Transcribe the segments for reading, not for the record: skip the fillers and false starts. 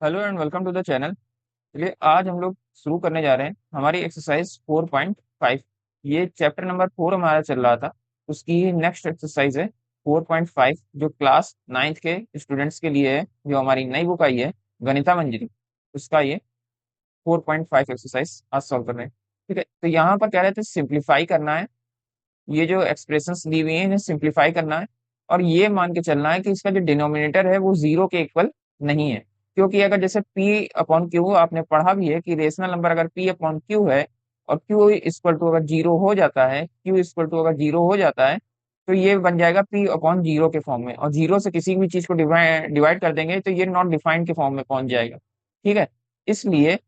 Hello and welcome to the channel. चलिए आज हम लोग शुरू करने जा रहे हैं हमारी एक्सरसाइज 4.5। ये चैप्टर नंबर 4 हमारा चल रहा था, उसकी नेक्स्ट एक्सरसाइज है 4.5, जो क्लास नाइन्थ के स्टूडेंट्स के लिए है, जो हमारी नई बुक आई है गणिता मंजरी। उसका ये 4.5 एक्सरसाइज आज सॉल्व कर रहे हैं। ठीक है, तो यहाँ पर कह रहे थे सिंप्लीफाई करना है। ये जो एक्सप्रेशंस दी हुई हैं इन्हें सिंप्लीफाई करना है, और ये मान के चलना है कि इसका जो डिनोमिनेटर है वो जीरो के इक्वल नहीं है। क्योंकि अगर जैसे P अपॉन क्यू आपने पढ़ा भी है कि रेशनल नंबर अगर P अपॉन क्यू है और Q इक्वल टू अगर जीरो हो जाता है, Q इक्वल टू अगर जीरो हो जाता है, तो ये बन जाएगा P अपॉन जीरो के फॉर्म में, और जीरो से किसी भी चीज को डिवाइड कर देंगे तो ये नॉट डिफाइंड के फॉर्म में पहुंच जाएगा। ठीक है, इसलिए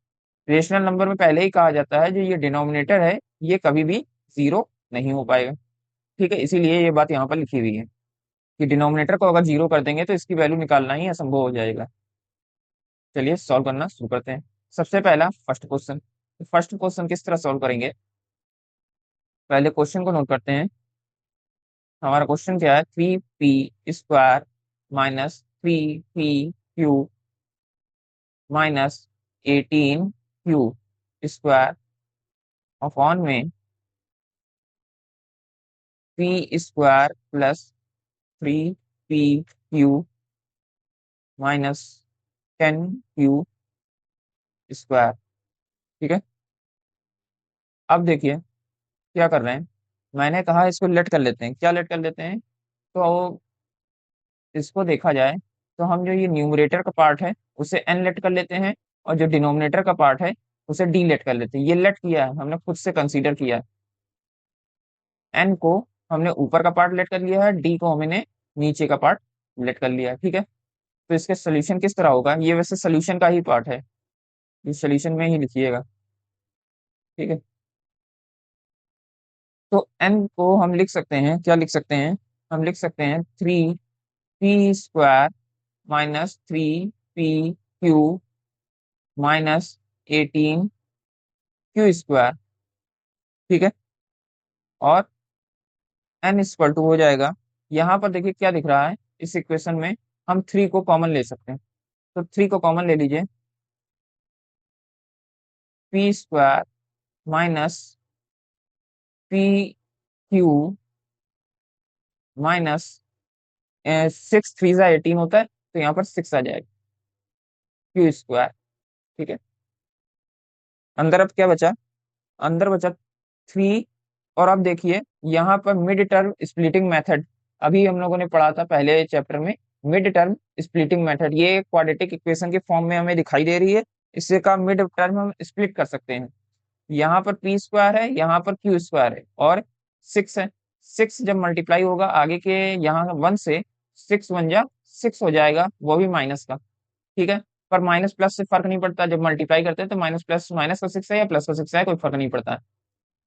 रेशनल नंबर में पहले ही कहा जाता है जो ये डिनोमिनेटर है ये कभी भी जीरो नहीं हो पाएगा। ठीक है, इसीलिए ये बात यहाँ पर लिखी हुई है कि डिनोमिनेटर को अगर जीरो कर देंगे तो इसकी वैल्यू निकालना ही असंभव हो जाएगा। चलिए सॉल्व करना शुरू करते हैं। सबसे पहला फर्स्ट क्वेश्चन। फर्स्ट क्वेश्चन किस तरह सॉल्व करेंगे, पहले क्वेश्चन को नोट करते हैं। हमारा क्वेश्चन क्या है, 3p² minus 3p³ minus 18q² upon में p² plus 3p³ minus 10q²। ठीक है, अब देखिए क्या कर रहे हैं। मैंने कहा इसको लेट कर लेते हैं, क्या लेट कर लेते हैं, तो इसको देखा जाए तो हम जो ये न्यूमरेटर का पार्ट है उसे एन लेट कर लेते हैं, और जो डिनोमिनेटर का पार्ट है उसे डी लेट कर लेते हैं। ये लेट किया है हमने, खुद से कंसीडर किया है। एन को हमने ऊपर का पार्ट लेट कर लिया है, डी को हमने नीचे का पार्ट लेट कर लिया है। ठीक है, तो इसके सोल्यूशन किस तरह होगा, ये वैसे सोल्यूशन का ही पार्ट है, इस सोल्यूशन में ही लिखिएगा। ठीक है, तो एन को हम लिख सकते हैं, क्या लिख सकते हैं, हम लिख सकते हैं 3p² minus 3p³ minus 18q²। ठीक है, और एन इक्वल टू हो जाएगा, यहाँ पर देखिए क्या दिख रहा है इस इक्वेशन में, हम थ्री को कॉमन ले सकते हैं। तो थ्री को कॉमन ले लीजिए, p² माइनस p³ माइनस 6 3 × 18 होता है, तो यहाँ पर 6 आ जाएगा q²। ठीक है, अंदर अब क्या बचा, अंदर बचा 3। और अब देखिए यहाँ पर मिड टर्म स्प्लिटिंग मेथड, अभी हम लोगों ने पढ़ा था पहले चैप्टर में। मिड टर्म स्प्लिटिंग मेथड ये क्वाड्रेटिक इक्वेशन के फॉर्म में हमें दिखाई दे रही है, इससे का मिड टर्म हम स्प्लिट कर सकते हैं। यहाँ पर p² है, यहाँ पर q² है, और 6 है। 6 जब मल्टीप्लाई होगा आगे के यहाँ 1 से, 6 1 जा 6 हो जाएगा, वो भी माइनस का। ठीक है, पर माइनस प्लस से फर्क नहीं पड़ता, जब मल्टीप्लाई करते हैं तो माइनस प्लस माइनस का 6 है या प्लस का 6 है, कोई फर्क नहीं पड़ता।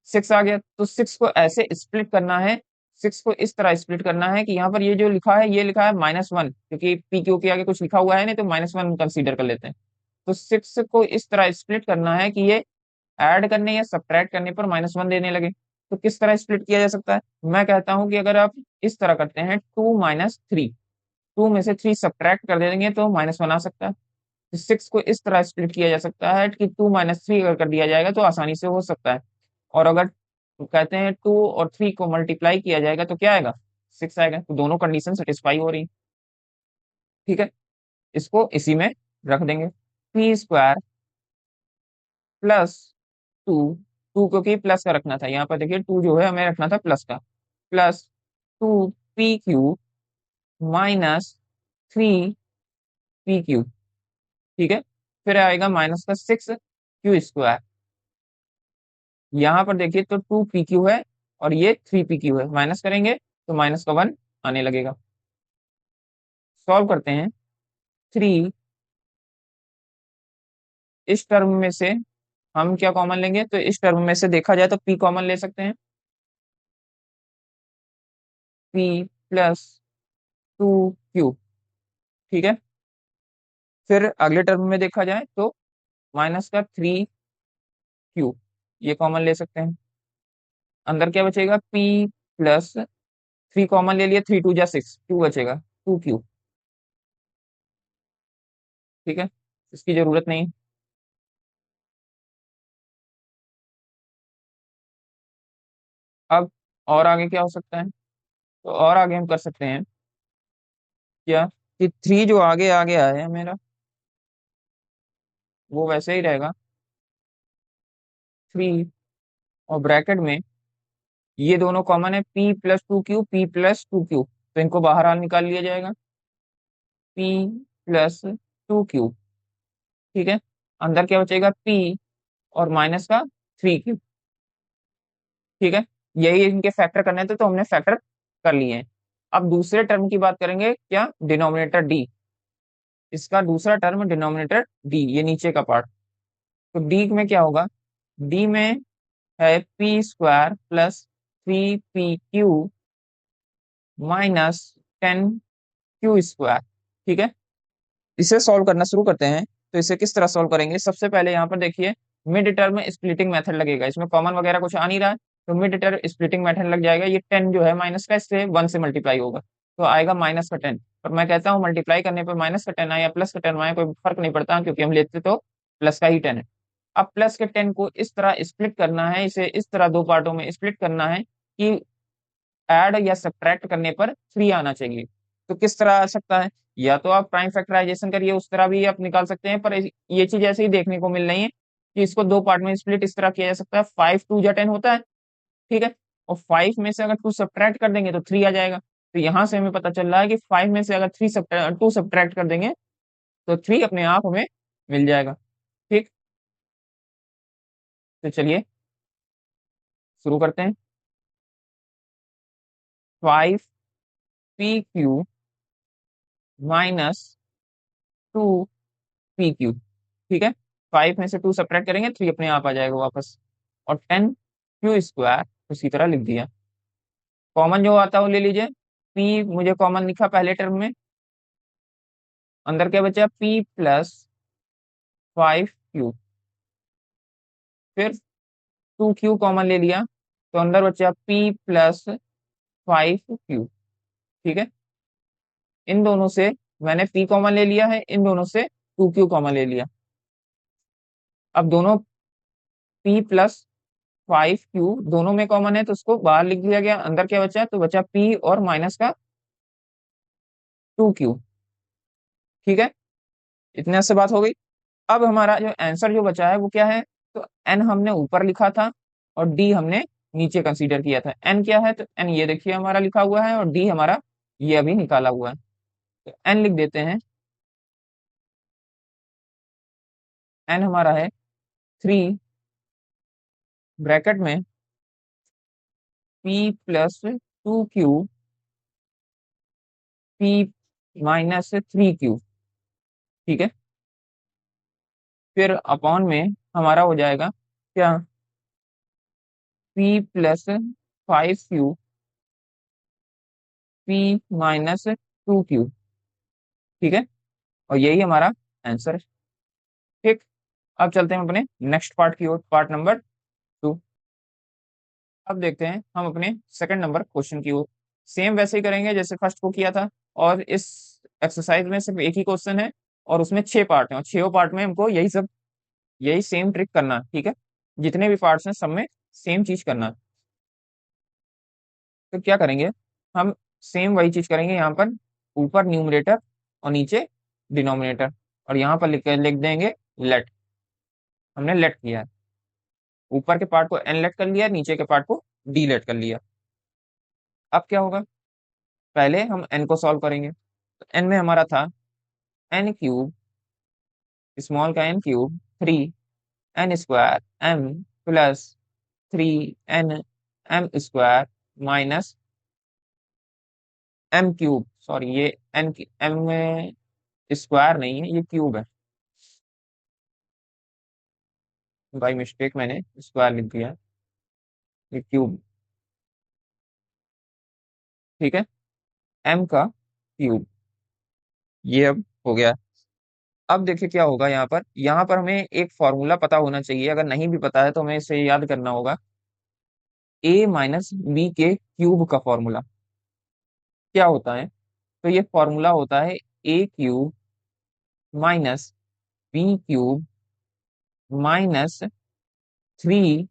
6 आ गया, तो 6 को ऐसे स्प्लिट करना है। 6 को इस तरह स्प्लिट करना है कि यहाँ पर ये जो लिखा है ये लिखा है -1, क्योंकि पी क्यू के आगे कुछ लिखा हुआ है नहीं, तो -1 कंसीडर कर लेते हैं। तो 6 को इस तरह स्प्लिट करना है कि ये ऐड करने या सब्ट्रैक्ट करने पर -1 देने लगे। तो किस तरह स्प्लिट किया जा सकता है, मैं कहता हूं कि अगर आप इस तरह करते हैं 2 - 3, 2 में से 3 सब्ट्रैक्ट कर देंगे तो -1 आ सकता है। तो 6 को इस तरह स्प्लिट किया जा सकता है कि 2 - 3 अगर कर दिया जाएगा तो आसानी से हो सकता है। और अगर कहते हैं 2 और 3 को मल्टीप्लाई किया जाएगा तो क्या आएगा, 6 आएगा। तो दोनों कंडीशन सेटिस्फाई हो रही। ठीक है, इसको इसी में रख देंगे, p² प्लस 2, 2 क्योंकि प्लस का रखना था, यहाँ पर देखिए 2 जो है हमें रखना था प्लस का, प्लस 2p³ माइनस 3p³। ठीक है, फिर आएगा माइनस का 6q²। यहाँ पर देखिए तो 2p³ है और ये 3p³ है, माइनस करेंगे तो माइनस का 1 आने लगेगा। सॉल्व करते हैं। 3 इस टर्म में से हम क्या कॉमन लेंगे, तो इस टर्म में से देखा जाए तो p कॉमन ले सकते हैं, p प्लस 2q। ठीक है, फिर अगले टर्म में देखा जाए तो माइनस का 3q, ये कॉमन ले सकते हैं। अंदर क्या बचेगा, p प्लस 3 कॉमन ले लिया, 3 2 जा 6, 2 बचेगा 2q। ठीक है, इसकी जरूरत नहीं। अब और आगे क्या हो सकता है? तो और आगे हम कर सकते हैं क्या, कि थ्री जो आगे आगे आया है मेरा, वो वैसे ही रहेगा, थ्री, और ब्रैकेट में ये दोनों कॉमन है, P+2Q, P+2Q, तो इनको बाहर हाल निकाल लिया जाएगा, P+2Q। ठीक है, अंदर क्या बचेगा, P और माइनस का 3Q। ठीक है, यही इनके फैक्टर करने थे तो हमने फैक्टर कर लिए हैं। अब दूसरे टर्म की बात करेंगे, क्या, डिनोमिनेटर डी। इसका दूसरा टर्म डिनोमिनेटर डी, ये नीचे का पार्ट। तो डी में क्या होगा, डी में है P² + 3PQ -10Q²। ठीक है, इसे सॉल्व करना शुरू करते हैं। तो इसे किस तरह सॉल्व करेंगे, सबसे पहले यहाँ पर देखिए, मिड टर्म स्प्लिटिंग मेथड लगेगा, इसमें कॉमन वगैरह कुछ आ नहीं रहा है, तो मिड टर्म स्प्लिटिंग मेथड लग जाएगा। ये 10 जो है माइनस का, इससे 1 से मल्टीप्लाई होगा, तो आएगा -10। और मैं कहता हूँ मल्टीप्लाई करने पर -10 आए या +10 आए कोई फर्क नहीं पड़ता, क्योंकि हम लेते तो प्लस का ही 10 है। अब प्लस के 10 को इस तरह स्प्लिट करना है, इसे इस तरह दो पार्टों में स्प्लिट करना है कि ऐड या सब्ट्रैक्ट करने पर 3 आना चाहिए। तो किस तरह आ सकता है, या तो आप प्राइम फैक्टराइजेशन करिए, उस तरह भी आप निकाल सकते हैं, पर ये चीज ऐसे ही देखने को मिल रही है कि इसको दो पार्ट में स्प्लिट इस तरह किया जा सकता है। 5 2 10 होता है, ठीक है, और 5 में से अगर 2 सब्ट्रैक्ट कर देंगे तो 3 आ जाएगा। तो यहाँ से हमें पता चल रहा है कि 5 में से अगर 2 सब्ट्रैक्ट कर देंगे तो 3 अपने आप हमें मिल जाएगा। ठीक, तो चलिए शुरू करते हैं। 5PQ -2PQ। ठीक है, 5 में से 2 सब्ट्रैक्ट करेंगे, 3 अपने आप आ जाएगा वापस, और 10Q² उसी तरह लिख दिया। कॉमन जो आता है वो ले लीजिए, P मुझे कॉमन लिखा पहले टर्म में, अंदर क्या बचा, P+5Q, फिर 2Q कॉमन ले लिया, तो अंदर बचा P+5Q। ठीक है, इन दोनों से मैंने P कॉमन ले लिया है, इन दोनों से 2Q कॉमन ले लिया। अब दोनों P+5Q दोनों में कॉमन है, तो उसको बाहर लिख दिया गया, अंदर क्या बचा, तो बचा P और माइनस का 2Q। ठीक है, इतने से बात हो गई। अब हमारा जो आंसर जो बचा है वो क्या है, तो n हमने ऊपर लिखा था और d हमने नीचे कंसीडर किया था। n क्या है, तो n ये देखिए हमारा लिखा हुआ है, और d हमारा ये अभी निकाला हुआ है, तो n लिख देते हैं। n हमारा है 3, ब्रैकेट में P+2Q, P-3Q। ठीक है, फिर अपॉन में हमारा हो जाएगा क्या, P+5Q, P-2Q। ठीक है, और यही हमारा आंसर है। ठीक, अब चलते हैं अपने नेक्स्ट पार्ट की ओर, पार्ट नंबर 2। अब देखते हैं हम अपने सेकंड नंबर क्वेश्चन की ओर। सेम वैसे ही करेंगे जैसे फर्स्ट को किया था, और इस एक्सरसाइज में सिर्फ एक ही क्वेश्चन है, और उसमें 6 पार्ट हैं, और 6 पार्ट में हमको यही सब, यही सेम ट्रिक करना है। ठीक है, जितने भी पार्ट्स हैं सब में सेम चीज करना है। तो क्या करेंगे, हम सेम वही चीज करेंगे, यहाँ पर ऊपर न्यूमरेटर और नीचे डिनोमिनेटर, और यहाँ पर लिख देंगे लेट। हमने लेट किया है, ऊपर के पार्ट को एन लेट कर लिया, नीचे के पार्ट को डी लेट कर लिया। अब क्या होगा, पहले हम एन को सॉल्व करेंगे, तो एन में हमारा था n³ स्मॉल का n³ 3n² m+3n m² -m³। Sorry, ये एन एम में स्क्वायर नहीं है, ये क्यूब है, बाई मिस्टेक मैंने स्क्वायर लिख दिया, ये क्यूब। ठीक है, m का क्यूब, ये अब हो गया। अब देखिए क्या होगा, यहाँ पर हमें एक फॉर्मूला पता होना चाहिए, अगर नहीं भी पता है तो हमें इसे याद करना होगा, a-b के क्यूब का फॉर्मूला क्या होता है। तो ये फॉर्मूला होता है a³ B cube -3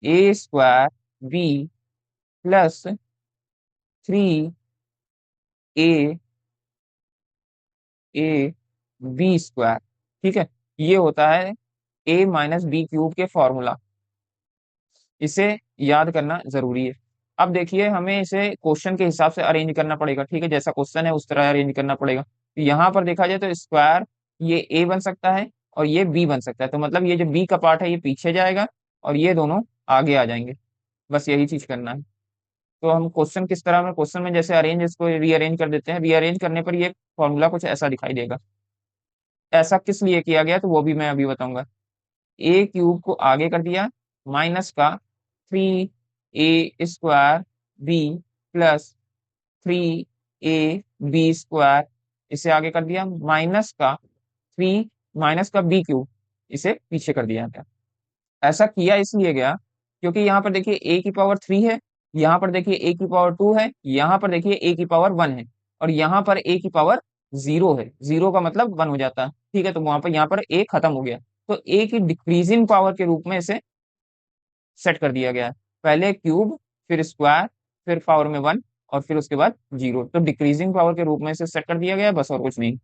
a² B +3 a ठीक है। ये होता है a-b³ के फॉर्मूला। इसे याद करना जरूरी है। अब देखिए हमें इसे क्वेश्चन के हिसाब से अरेंज करना पड़ेगा, ठीक है, जैसा क्वेश्चन है उस तरह अरेंज करना पड़ेगा। तो यहाँ पर देखा जाए तो स्क्वायर ये ए बन सकता है और ये बी बन सकता है, तो मतलब ये जो बी का पार्ट है ये पीछे जाएगा और ये दोनों आगे आ जाएंगे। बस यही चीज करना है। तो हम क्वेश्चन किस तरह में, क्वेश्चन में जैसे अरेंज, इसको रीअरेंज कर देते हैं। रीअरेंज करने पर ये फॉर्मूला कुछ ऐसा दिखाई देगा। ऐसा किस लिए किया गया तो वो भी मैं अभी बताऊंगा। a³ को आगे कर दिया, माइनस का 3 a² बी +3 a b², इसे आगे कर दिया, माइनस का b³, इसे पीछे कर दिया गया। ऐसा किया इसलिए गया क्योंकि यहाँ पर देखिए a⁻³ है, यहाँ पर देखिए a⁻² है, यहाँ पर देखिए a⁻1 है, और यहाँ पर a⁻0 है। 0 का मतलब 1 हो जाता है, ठीक है। तो वहां पर यहाँ पर a खत्म हो गया, तो a की डिक्रीजिंग पावर के रूप में इसे सेट कर दिया गया है। पहले क्यूब, फिर स्क्वायर, फिर पावर में 1, और फिर उसके बाद 0। तो डिक्रीजिंग पावर के रूप में इसे सेट कर दिया गया है, बस और कुछ नहीं।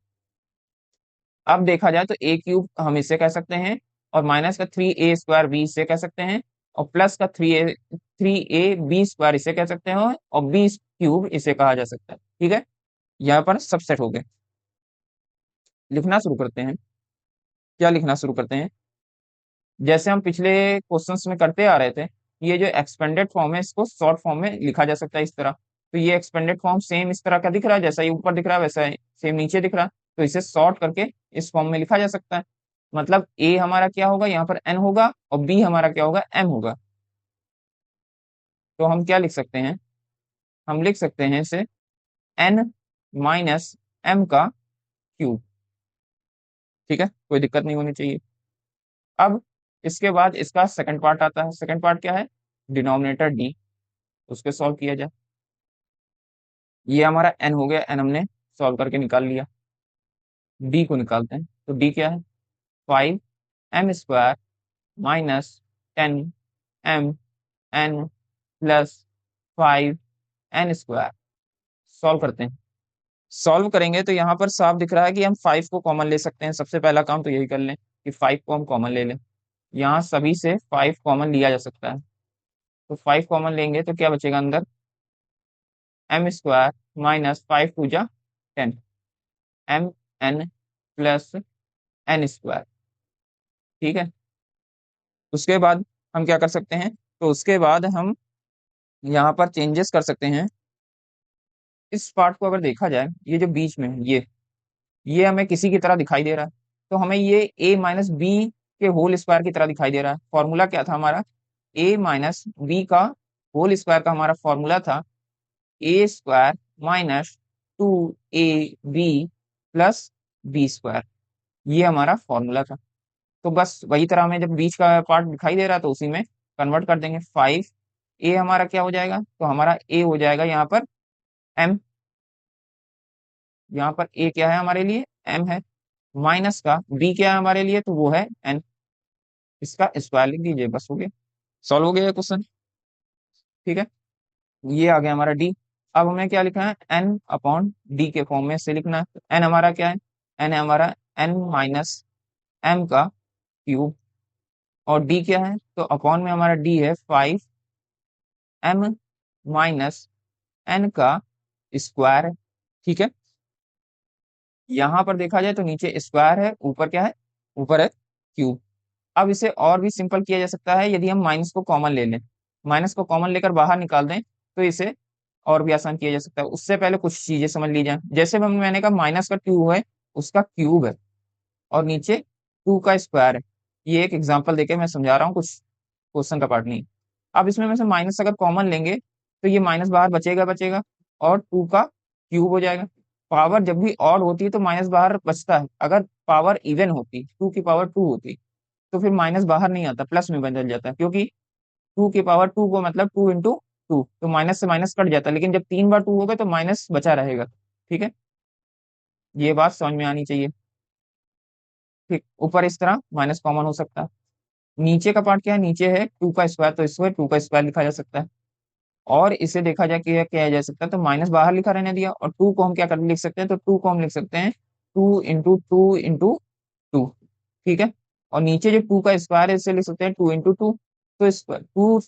अब देखा जाए तो a³ हम इसे कह सकते हैं, और माइनस का 3a² इसे कह सकते हैं, और प्लस का 3a b² इसे कह सकते हैं, और b³ इसे कहा जा सकता है, ठीक है। यहाँ पर सब सेट हो गए। लिखना शुरू करते हैं। क्या लिखना शुरू करते हैं? जैसे हम पिछले क्वेश्चंस में करते आ रहे थे, ये जो एक्सपेंडेड फॉर्म है इसको शॉर्ट फॉर्म में लिखा जा सकता है इस तरह। तो ये एक्सपेंडेड फॉर्म सेम इस तरह का दिख रहा है, जैसा ये ऊपर दिख रहा है वैसा सेम नीचे दिख रहा है। तो इसे शॉर्ट करके इस फॉर्म में लिखा जा सकता है। मतलब ए हमारा क्या होगा, यहाँ पर एन होगा, और बी हमारा क्या होगा, एम होगा। तो हम क्या लिख सकते हैं? हम लिख सकते हैं इसे n-m का क्यूब, ठीक है, कोई दिक्कत नहीं होनी चाहिए। अब इसके बाद इसका सेकंड पार्ट आता है। सेकंड पार्ट क्या है? डिनोमिनेटर डी, उसके सॉल्व किया जाए। ये हमारा एन हो गया, एन हमने सॉल्व करके निकाल लिया। डी को निकालते हैं, तो डी क्या है? 5m² -10m n+5n²। सॉल्व करते हैं। सॉल्व करेंगे तो यहाँ पर साफ दिख रहा है कि हम 5 को कॉमन ले सकते हैं। सबसे पहला काम तो यही कर लें कि 5 को हम कॉमन ले लें। यहाँ सभी से 5 कॉमन लिया जा सकता है, तो 5 कॉमन लेंगे तो क्या बचेगा अंदर? m² -5 × 2 = 10 mn+n², ठीक है। उसके बाद हम क्या कर सकते हैं? तो उसके बाद हम यहाँ पर चेंजेस कर सकते हैं। इस पार्ट को अगर देखा जाए, ये जो बीच में है ये हमें किसी की तरह दिखाई दे रहा है, तो हमें ये a-b के होल स्क्वायर की तरह दिखाई दे रहा है। फॉर्मूला क्या था हमारा? a-b का होल स्क्वायर का हमारा फॉर्मूला था a² -2ab+b²। ये हमारा फॉर्मूला था। तो बस वही तरह हमें जब बीच का पार्ट दिखाई दे रहा है तो उसी में कन्वर्ट कर देंगे। 5 ए हमारा क्या हो जाएगा? तो हमारा ए हो जाएगा यहाँ पर एम। यहाँ पर ए क्या है हमारे लिए? एम है। माइनस का बी क्या है हमारे लिए? तो वो है एन। इसका स्क्वायर लिख दीजिए, बस हो गया, सॉल्व हो गया क्वेश्चन, ठीक है। ये आ गया हमारा डी। अब हमें क्या लिखना है? एन अपॉन डी के फॉर्म में से लिखना है। एन हमारा क्या है? एन है हमारा n-m का क्यूब, और डी क्या है? तो अपॉन में हमारा डी है 5m-n का स्क्वायर, ठीक है। यहाँ पर देखा जाए तो नीचे स्क्वायर है, ऊपर क्या है? ऊपर है क्यूब। अब इसे और भी सिंपल किया जा सकता है, यदि हम माइनस को कॉमन ले लें, माइनस को कॉमन लेकर बाहर निकाल दें तो इसे और भी आसान किया जा सकता है। उससे पहले कुछ चीजें समझ ली जाए। जैसे मैंने कहा माइनस का क्यूब है, उसका क्यूब है, और नीचे 2 का स्क्वायर है। ये एक एग्जांपल देके मैं समझा रहा हूँ, कुछ क्वेश्चन का पार्ट नहीं। अब इसमें में से माइनस अगर कॉमन लेंगे तो ये माइनस बाहर बचेगा बचेगा, और 2 का क्यूब हो जाएगा। पावर जब भी ऑड होती है तो माइनस बाहर बचता है। अगर पावर इवन होती, 2 की पावर 2 होती, तो फिर माइनस बाहर नहीं आता, प्लस में बदल जाता है, क्योंकि 2 की पावर 2 को मतलब 2 × 2, तो माइनस से माइनस कट जाता है। लेकिन जब 3 बार 2 होगा तो माइनस बचा रहेगा, ठीक है। ये बात समझ में आनी चाहिए। ठीक, ऊपर इस तरह माइनस कॉमन हो सकता है। नीचे का पार्ट क्या है, नीचे है टू का स्क्वायर, तो इसको टू का स्क्वायर लिखा जा सकता है। और इसे देखा जाए कि यह किया जा सकता है, तो माइनस बाहर लिखा रहने दिया, और टू को हम क्या कर लिख सकते हैं, तो टू को हम लिख सकते हैं टू इंटू टू। ठीक है। और नीचे जो टू का स्क्वायर है इसे लिख सकते हैं टू इंटू टू। तो स्क्वायर टू,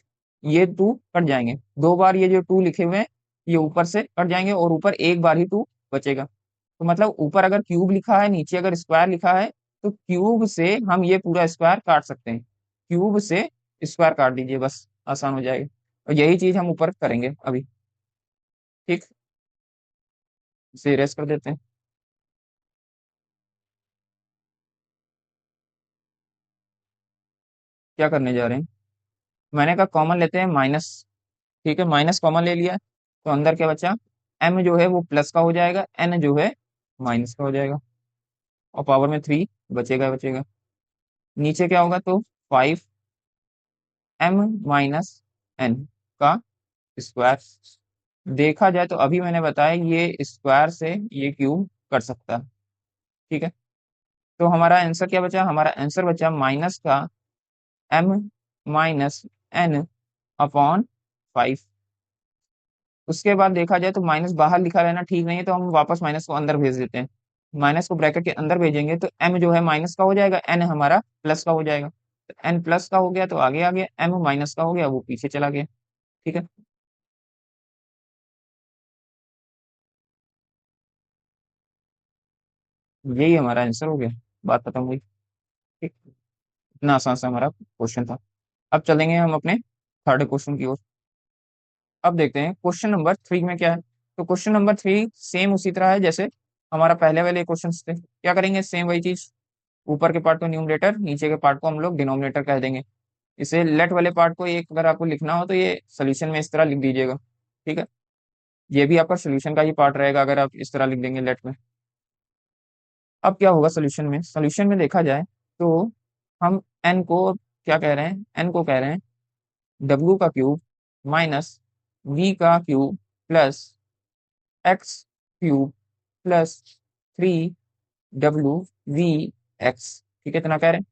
ये टू कट जाएंगे, दो बार ये जो टू लिखे हुए हैं ये ऊपर से कट जाएंगे, और ऊपर एक बार ही टू बचेगा। तो मतलब ऊपर अगर क्यूब लिखा है, नीचे अगर स्क्वायर लिखा है, तो क्यूब से हम ये पूरा स्क्वायर काट सकते हैं। क्यूब से स्क्वायर काट दीजिए, बस आसान हो जाएगा। और यही चीज हम ऊपर करेंगे अभी। ठीक, इसे इरेज कर देते हैं। क्या करने जा रहे हैं, मैंने कहा कॉमन लेते हैं माइनस। ठीक है, माइनस कॉमन ले लिया, तो अंदर क्या बचा, m जो है वो प्लस का हो जाएगा, n जो है माइनस का हो जाएगा, और पावर में थ्री बचेगा बचेगा। नीचे क्या होगा, तो 5m-n का स्क्वायर। देखा जाए तो अभी मैंने बताया ये स्क्वायर से ये क्यूब कर सकता है। ठीक है। तो हमारा आंसर क्या बचा, हमारा आंसर बचा माइनस का m-n/5। उसके बाद देखा जाए तो माइनस बाहर लिखा रहना ठीक नहीं है, तो हम वापस माइनस को अंदर भेज देते हैं। माइनस को ब्रैकेट के अंदर भेजेंगे तो m जो है माइनस का हो जाएगा, n हमारा प्लस का हो जाएगा। तो n प्लस का हो गया तो आगे आ गया, m माइनस का हो गया वो पीछे चला गया। ठीक है। यही हमारा आंसर हो गया, बात खत्म हुई। ठीक, इतना आसान सा हमारा क्वेश्चन था। अब चलेंगे हम अपने थर्ड क्वेश्चन की ओर। अब देखते हैं क्वेश्चन नंबर थ्री में क्या है। तो क्वेश्चन नंबर थ्री सेम उसी तरह है जैसे हमारा पहले वाले क्वेश्चन थे। क्या करेंगे, सेम वही चीज, ऊपर के पार्ट को न्यूमरेटर, नीचे के पार्ट को हम लोग डिनोमिनेटर कह देंगे। इसे लेट वाले पार्ट को एक अगर आपको लिखना हो तो ये सोल्यूशन में इस तरह लिख दीजिएगा। ठीक है, ये भी आपका सोल्यूशन का ही पार्ट रहेगा अगर आप इस तरह लिख देंगे लेट में। अब क्या होगा सोल्यूशन में, सोल्यूशन में देखा जाए तो हम एन को क्या कह रहे हैं, एन को कह रहे हैं डब्ल्यू का क्यूब माइनस वी का cube plus x cube plus 3 W we x. ठीक है, इतना कह रहे हैं।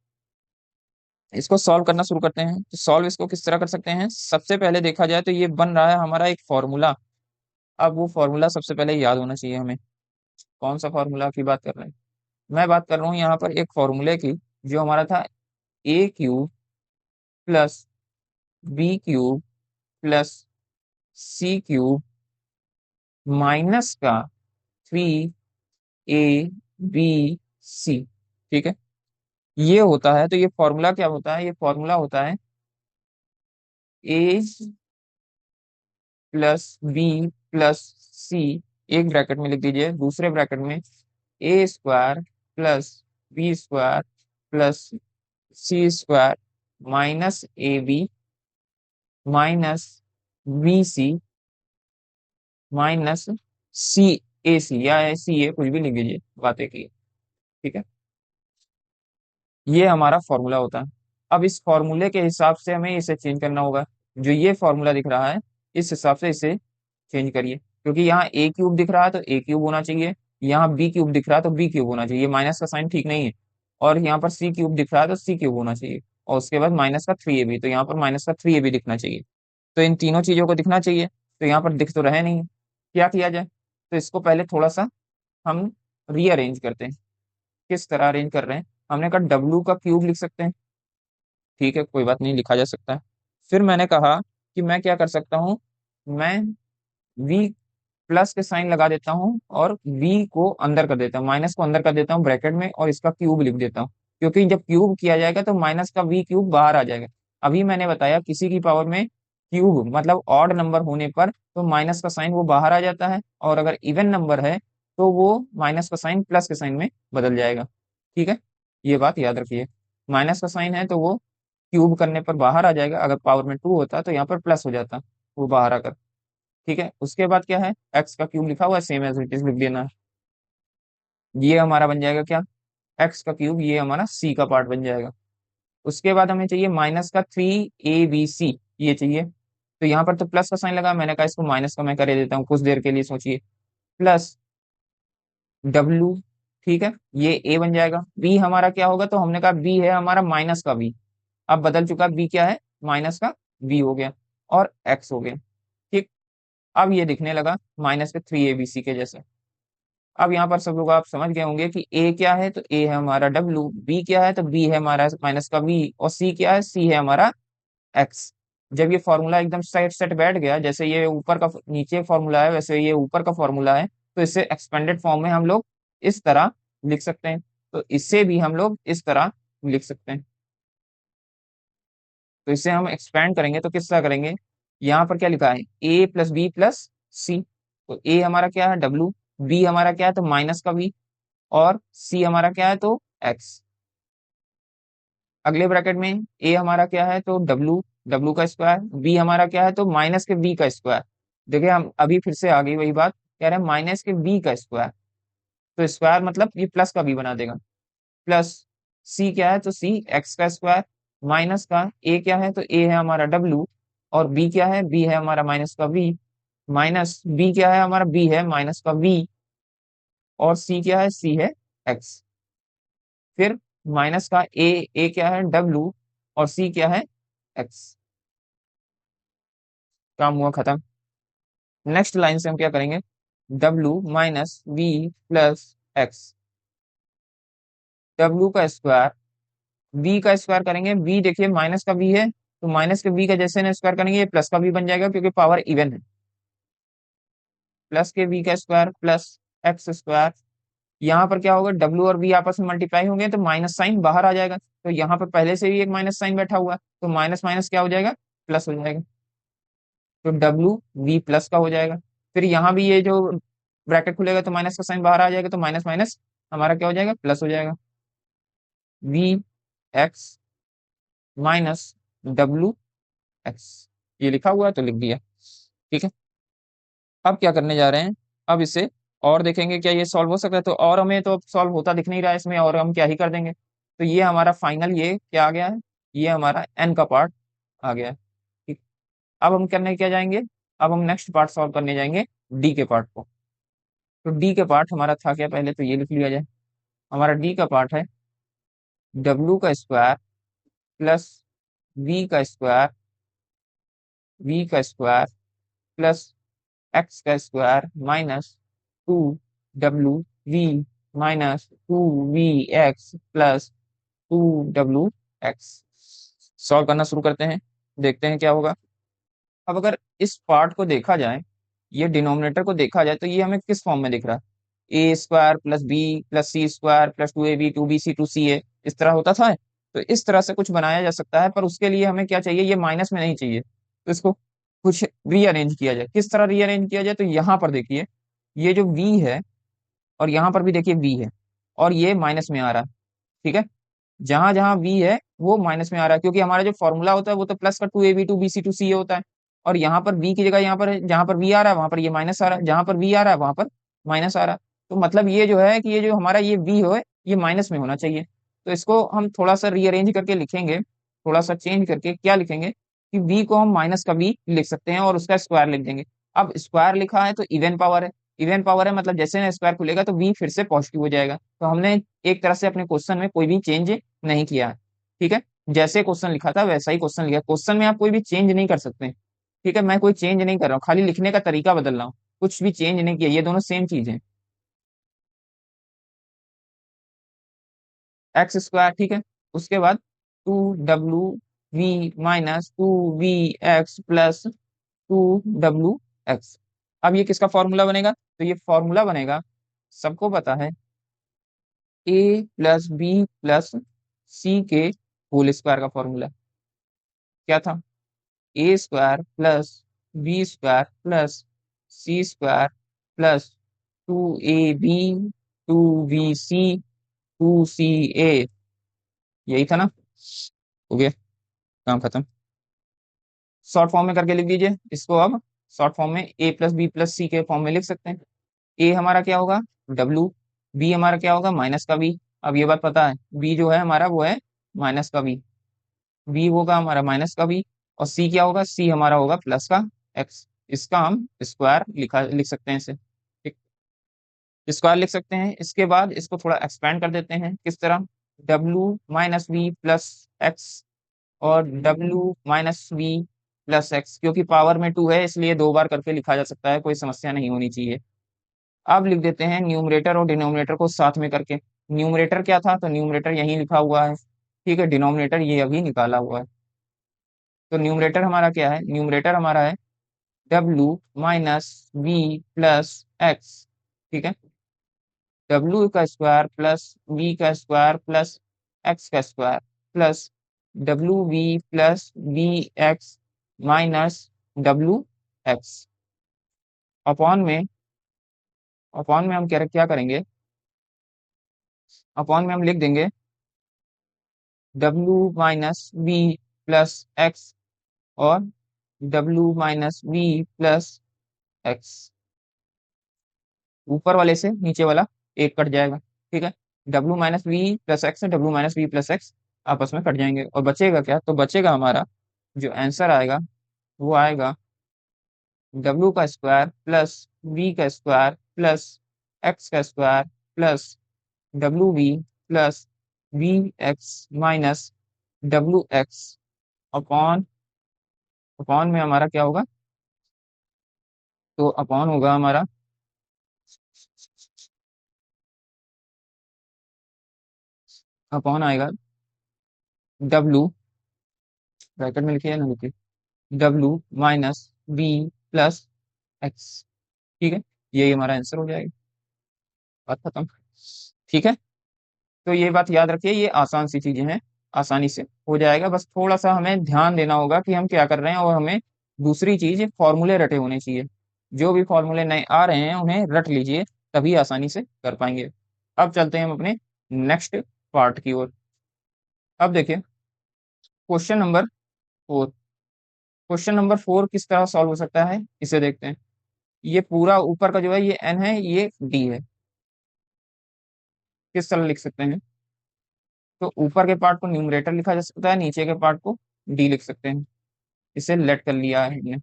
इसको सॉल्व करना शुरू करते हैं। तो सॉल्व इसको किस तरह कर सकते हैं, सबसे पहले देखा जाए तो ये बन रहा है हमारा एक फॉर्मूला। अब वो फॉर्मूला सबसे पहले याद होना चाहिए हमें। कौन सा फॉर्मूला की बात कर रहे हैं, मैं बात कर रहा हूँ यहाँ पर एक फॉर्मूले की, जो हमारा था A cube plus B cube plus C cube minus का 3 ए बी सी। ठीक है, ये होता है, तो ये फॉर्मूला क्या होता है, ये फॉर्मूला होता है A plus B plus C, एक ब्रैकेट में लिख दीजिए, दूसरे ब्रैकेट में A square plus B square plus C square minus A B minus B C minus C A C, या सी ए कुछ भी लिख दीजिए, बातें की। ठीक है, ये हमारा फॉर्मूला होता है। अब इस फॉर्मूले के हिसाब से हमें इसे चेंज करना होगा। जो ये फॉर्मूला दिख रहा है इस हिसाब से इसे चेंज करिए, क्योंकि यहाँ ए क्यूब दिख रहा है तो ए क्यूब होना चाहिए, यहाँ बी क्यूब दिख रहा है तो बी क्यूब होना चाहिए, माइनस का साइन ठीक नहीं है। और यहाँ पर सी क्यूब दिख रहा है तो सी क्यूब होना चाहिए, और उसके बाद माइनस का 3ab, तो यहाँ पर माइनस का 3ab दिखना चाहिए। तो इन तीनों चीजों को दिखना चाहिए, तो यहाँ पर दिख तो रहे नहीं। क्या किया जाए, तो इसको पहले थोड़ा सा हम रीअरेंज करते हैं। किस तरह अरेंज कर रहे हैं, हमने कहा डब्लू का क्यूब लिख सकते हैं। ठीक है, कोई बात नहीं, लिखा जा सकता है। फिर मैंने कहा कि मैं क्या कर सकता हूँ, मैं वी प्लस के साइन लगा देता हूँ, और वी को अंदर कर देता हूँ, माइनस को अंदर कर देता हूँ ब्रैकेट में, और इसका क्यूब लिख देता हूँ। क्योंकि जब क्यूब किया जाएगा तो माइनस का वी क्यूब बाहर आ जाएगा। अभी मैंने बताया किसी की पावर में क्यूब मतलब ऑड नंबर होने पर तो माइनस का साइन वो बाहर आ जाता है, और अगर इवन नंबर है तो वो माइनस का साइन प्लस के साइन में बदल जाएगा। ठीक है, ये बात याद रखिए। माइनस का साइन है तो वो क्यूब करने पर बाहर आ जाएगा, अगर पावर में टू होता तो यहाँ पर प्लस हो जाता, वो बाहर आकर। ठीक है, उसके बाद क्या है, एक्स का क्यूब लिखा हुआ है, सेम एज इट इज लिख देना है। ये हमारा बन जाएगा क्या, एक्स का क्यूब, ये हमारा सी का पार्ट बन जाएगा। उसके बाद हमें चाहिए माइनस का 3 a b c, ये चाहिए। तो यहाँ पर तो प्लस का साइन लगा, मैंने कहा इसको माइनस का मैं कर देता हूँ कुछ देर के लिए, सोचिए। प्लस डब्लू, ठीक है, ये ए बन जाएगा। बी हमारा क्या होगा, तो हमने कहा बी है हमारा माइनस का बी, अब बदल चुका, बी क्या है, माइनस का बी हो गया, और एक्स हो गया। ठीक, अब ये दिखने लगा माइनस के 3abc के जैसे। अब यहाँ पर सब लोग आप समझ गए होंगे कि ए क्या है, तो ए है हमारा डब्ल्यू, बी क्या है, तो बी है हमारा माइनस का बी, और सी क्या है, सी है हमारा एक्स। जब ये फॉर्मूला एकदम सेट सेट बैठ गया, जैसे ये ऊपर का नीचे फॉर्मूला है वैसे ये ऊपर का फॉर्मूला है, तो इसे एक्सपेंडेड फॉर्म में हम लोग इस तरह लिख सकते हैं। तो इससे भी हम लोग इस तरह लिख सकते हैं। तो इसे हम एक्सपेंड करेंगे तो किस तरह करेंगे, यहाँ पर क्या लिखा है, ए प्लस बी प्लस सी। तो ए हमारा क्या है, डब्ल्यू, बी हमारा क्या है, तो माइनस का बी, और सी हमारा क्या है, तो एक्स। अगले ब्रैकेट में ए हमारा क्या है, तो डब्ल्यू, डब्ल्यू का स्क्वायर, बी हमारा क्या है, तो माइनस के बी का स्क्वायर। देखिए हम अभी फिर से आ गई वही बात, कह रहे हैं माइनस के बी का स्क्वायर, तो स्क्वायर मतलब ये प्लस का बी बना देगा, प्लस सी क्या है, तो सी एक्स का स्क्वायर, माइनस का ए क्या है, तो ए है हमारा डब्ल्यू, और बी क्या है, बी है हमारा माइनस का बी, माइनस बी क्या है हमारा, बी है माइनस का बी, और सी क्या है, सी है एक्स। फिर माइनस का ए क्या है, डब्ल्यू, और सी क्या है, एक्स। काम हुआ खत्म। नेक्स्ट लाइन से हम क्या करेंगे, W minus B plus X, W का स्क्वायर, बी का स्क्वायर करेंगे, बी देखिए माइनस का बी है, तो माइनस के बी का जैसे ना स्क्वायर करेंगे ये प्लस का बी बन जाएगा क्योंकि पावर इवन है, प्लस के बी का स्क्वायर प्लस एक्स स्क्वायर। यहाँ पर क्या होगा, डब्ल्यू और बी आपस में मल्टीप्लाई होंगे तो माइनस साइन बाहर आ जाएगा, तो यहाँ पर पहले से ही एक माइनस साइन बैठा हुआ है, तो माइनस माइनस क्या हो जाएगा, प्लस हो जाएगा, तो डब्ल्यू बी प्लस का हो जाएगा। फिर यहाँ भी ये जो ब्रैकेट खुलेगा तो माइनस का साइन बाहर आ जाएगा, तो माइनस माइनस हमारा क्या हो जाएगा, प्लस हो जाएगा, V X minus W X. ये लिखा हुआ है तो लिख दिया। ठीक है, अब क्या करने जा रहे हैं, अब इसे और देखेंगे क्या ये सॉल्व हो सकता है, तो और हमें तो सॉल्व होता दिख नहीं रहा है इसमें, और हम क्या ही कर देंगे, तो ये हमारा फाइनल ये क्या आ गया है, ये हमारा एन का पार्ट आ गया है। ठीक, अब हम करने क्या जाएंगे, अब हम नेक्स्ट पार्ट सॉल्व करने जाएंगे डी के पार्ट को। तो डी के पार्ट हमारा था क्या, पहले तो ये लिख लिया जाए, हमारा डी का पार्ट है डब्ल्यू का स्क्वायर प्लस वी का स्क्वायर, वी का स्क्वायर प्लस एक्स का square minus 2w minus 2vx plus 2wx। Solve करना शुरू करते हैं, देखते हैं क्या होगा। अब अगर इस पार्ट को देखा जाए, ये डिनोमिनेटर को देखा जाए, तो ये हमें किस फॉर्म में दिख रहा है, A square plus B plus C square plus 2ab 2bc 2ca, इस तरह होता था। तो इस तरह से कुछ बनाया जा सकता है, पर उसके लिए हमें क्या चाहिए, ये माइनस में नहीं चाहिए, तो इसको कुछ रीअरेंज किया जाए। किस तरह रीअरेंज किया जाए, तो यहाँ पर देखिए ये जो v है, और यहाँ पर भी देखिए v है, और ये माइनस में आ रहा है। ठीक है, जहां जहां v है वो माइनस में आ रहा है, क्योंकि हमारा जो फॉर्मूला होता है वो तो प्लस का 2ab 2bc 2ca होता है, और यहाँ पर v की जगह यहाँ पर जहां पर v आ रहा है वहां पर ये माइनस आ रहा है, जहां पर v आ रहा है वहां पर माइनस आ रहा है। तो मतलब ये जो है कि ये जो हमारा ये v है ये माइनस में होना चाहिए। तो इसको हम थोड़ा सा रीअरेंज करके लिखेंगे, थोड़ा सा चेंज करके क्या लिखेंगे कि v को हम माइनस का v लिख सकते हैं और उसका स्क्वायर लिख देंगे। अब स्क्वायर लिखा है तो इवन पावर है, इवन पावर है मतलब जैसे ना स्क्वायर खुलेगा तो v फिर से पॉजिटिव हो जाएगा। तो हमने एक तरह से अपने क्वेश्चन में कोई भी चेंज नहीं किया है। ठीक है, जैसे क्वेश्चन लिखा था वैसा ही क्वेश्चन लिखा, क्वेश्चन में आप कोई भी चेंज नहीं कर सकते। ठीक है, मैं कोई चेंज नहीं कर रहा हूँ, खाली लिखने का तरीका बदल रहा हूँ, कुछ भी चेंज नहीं किया, ये दोनों सेम चीज है। एक्स स्क्वायर, ठीक है, उसके बाद 2w minus 2vx plus 2wx। अब ये किसका फॉर्मूला बनेगा, तो ये फॉर्मूला बनेगा, सबको पता है, A plus B plus C के होल स्क्वायर का फॉर्मूला क्या था, A square plus B square plus C square plus 2ab 2bc 2ca, यही था ना। हो गया, काम खत्म। शॉर्ट फॉर्म में करके लिख दीजिए इसको। अब शॉर्ट फॉर्म में ए प्लस बी प्लस सी के फॉर्म में लिख सकते हैं। ए हमारा क्या होगा, डब्लू, बी हमारा क्या होगा, माइनस का बी। अब ये बात पता है, बी जो है हमारा वो है माइनस का बी, बी होगा हमारा माइनस का बी, और सी क्या होगा, सी हमारा होगा प्लस का एक्स। इसका हम स्क्वायर लिख सकते हैं इसे। ठीक। स्क्वायर लिख सकते हैं। इसके बाद इसको थोड़ा एक्सपेंड कर देते हैं, किस तरह, W minus V plus X और W minus V plus X, क्योंकि पावर में 2 है इसलिए 2 बार करके लिखा जा सकता है, कोई समस्या नहीं होनी चाहिए। अब लिख देते हैं न्यूमरेटर और डिनोमिनेटर को साथ में करके। न्यूमरेटर क्या था, तो न्यूमरेटर यहीं लिखा हुआ है, ठीक है, डिनोमिनेटर ये अभी निकाला हुआ है। तो न्यूमरेटर हमारा क्या है, न्यूमरेटर हमारा है W minus V plus X, ठीक है, डब्ल्यू का स्क्वायर प्लस वी का स्क्वायर प्लस एक्स का square plus W V plus V X minus W X. Upon में, अपॉन में हम क्या क्या करेंगे, अपॉन में हम लिख देंगे W minus V plus X और W minus V plus X. ऊपर वाले से नीचे वाला एक कट जाएगा, ठीक है, W minus V plus X है, W minus V plus X आपस में कट जाएंगे और बचेगा क्या, तो बचेगा हमारा जो आंसर आएगा वो आएगा डब्ल्यू का स्क्वायर प्लस वी का स्क्वायर प्लस एक्स का square plus W V plus V X minus W X upon, upon में हमारा क्या होगा, तो अपॉन होगा हमारा, अपॉन आएगा डब्ल्यू, ब्रैकेट में लिखिए ना, लिखिए W minus B plus X, ठीक है, यही हमारा आंसर हो जाएगा। बात खत्म, ठीक है। तो ये बात याद रखिए, ये आसान सी चीजें हैं, आसानी से हो जाएगा, बस थोड़ा सा हमें ध्यान देना होगा कि हम क्या कर रहे हैं, और हमें दूसरी चीज फॉर्मूले रटे होने चाहिए। जो भी फॉर्मूले नए आ रहे हैं उन्हें रट लीजिए, तभी आसानी से कर पाएंगे। अब चलते हैं हम अपने नेक्स्ट पार्ट की ओर। अब देखिए क्वेश्चन नंबर 4। क्वेश्चन नंबर 4 किस तरह सॉल्व हो सकता है, इसे देखते हैं। ये पूरा ऊपर का जो है ये एन है, ये डी है, किस तरह लिख सकते हैं, तो ऊपर के पार्ट को न्यूमरेटर लिखा जा सकता है, नीचे के पार्ट को डी लिख सकते हैं। इसे लेट कर लिया है हमने।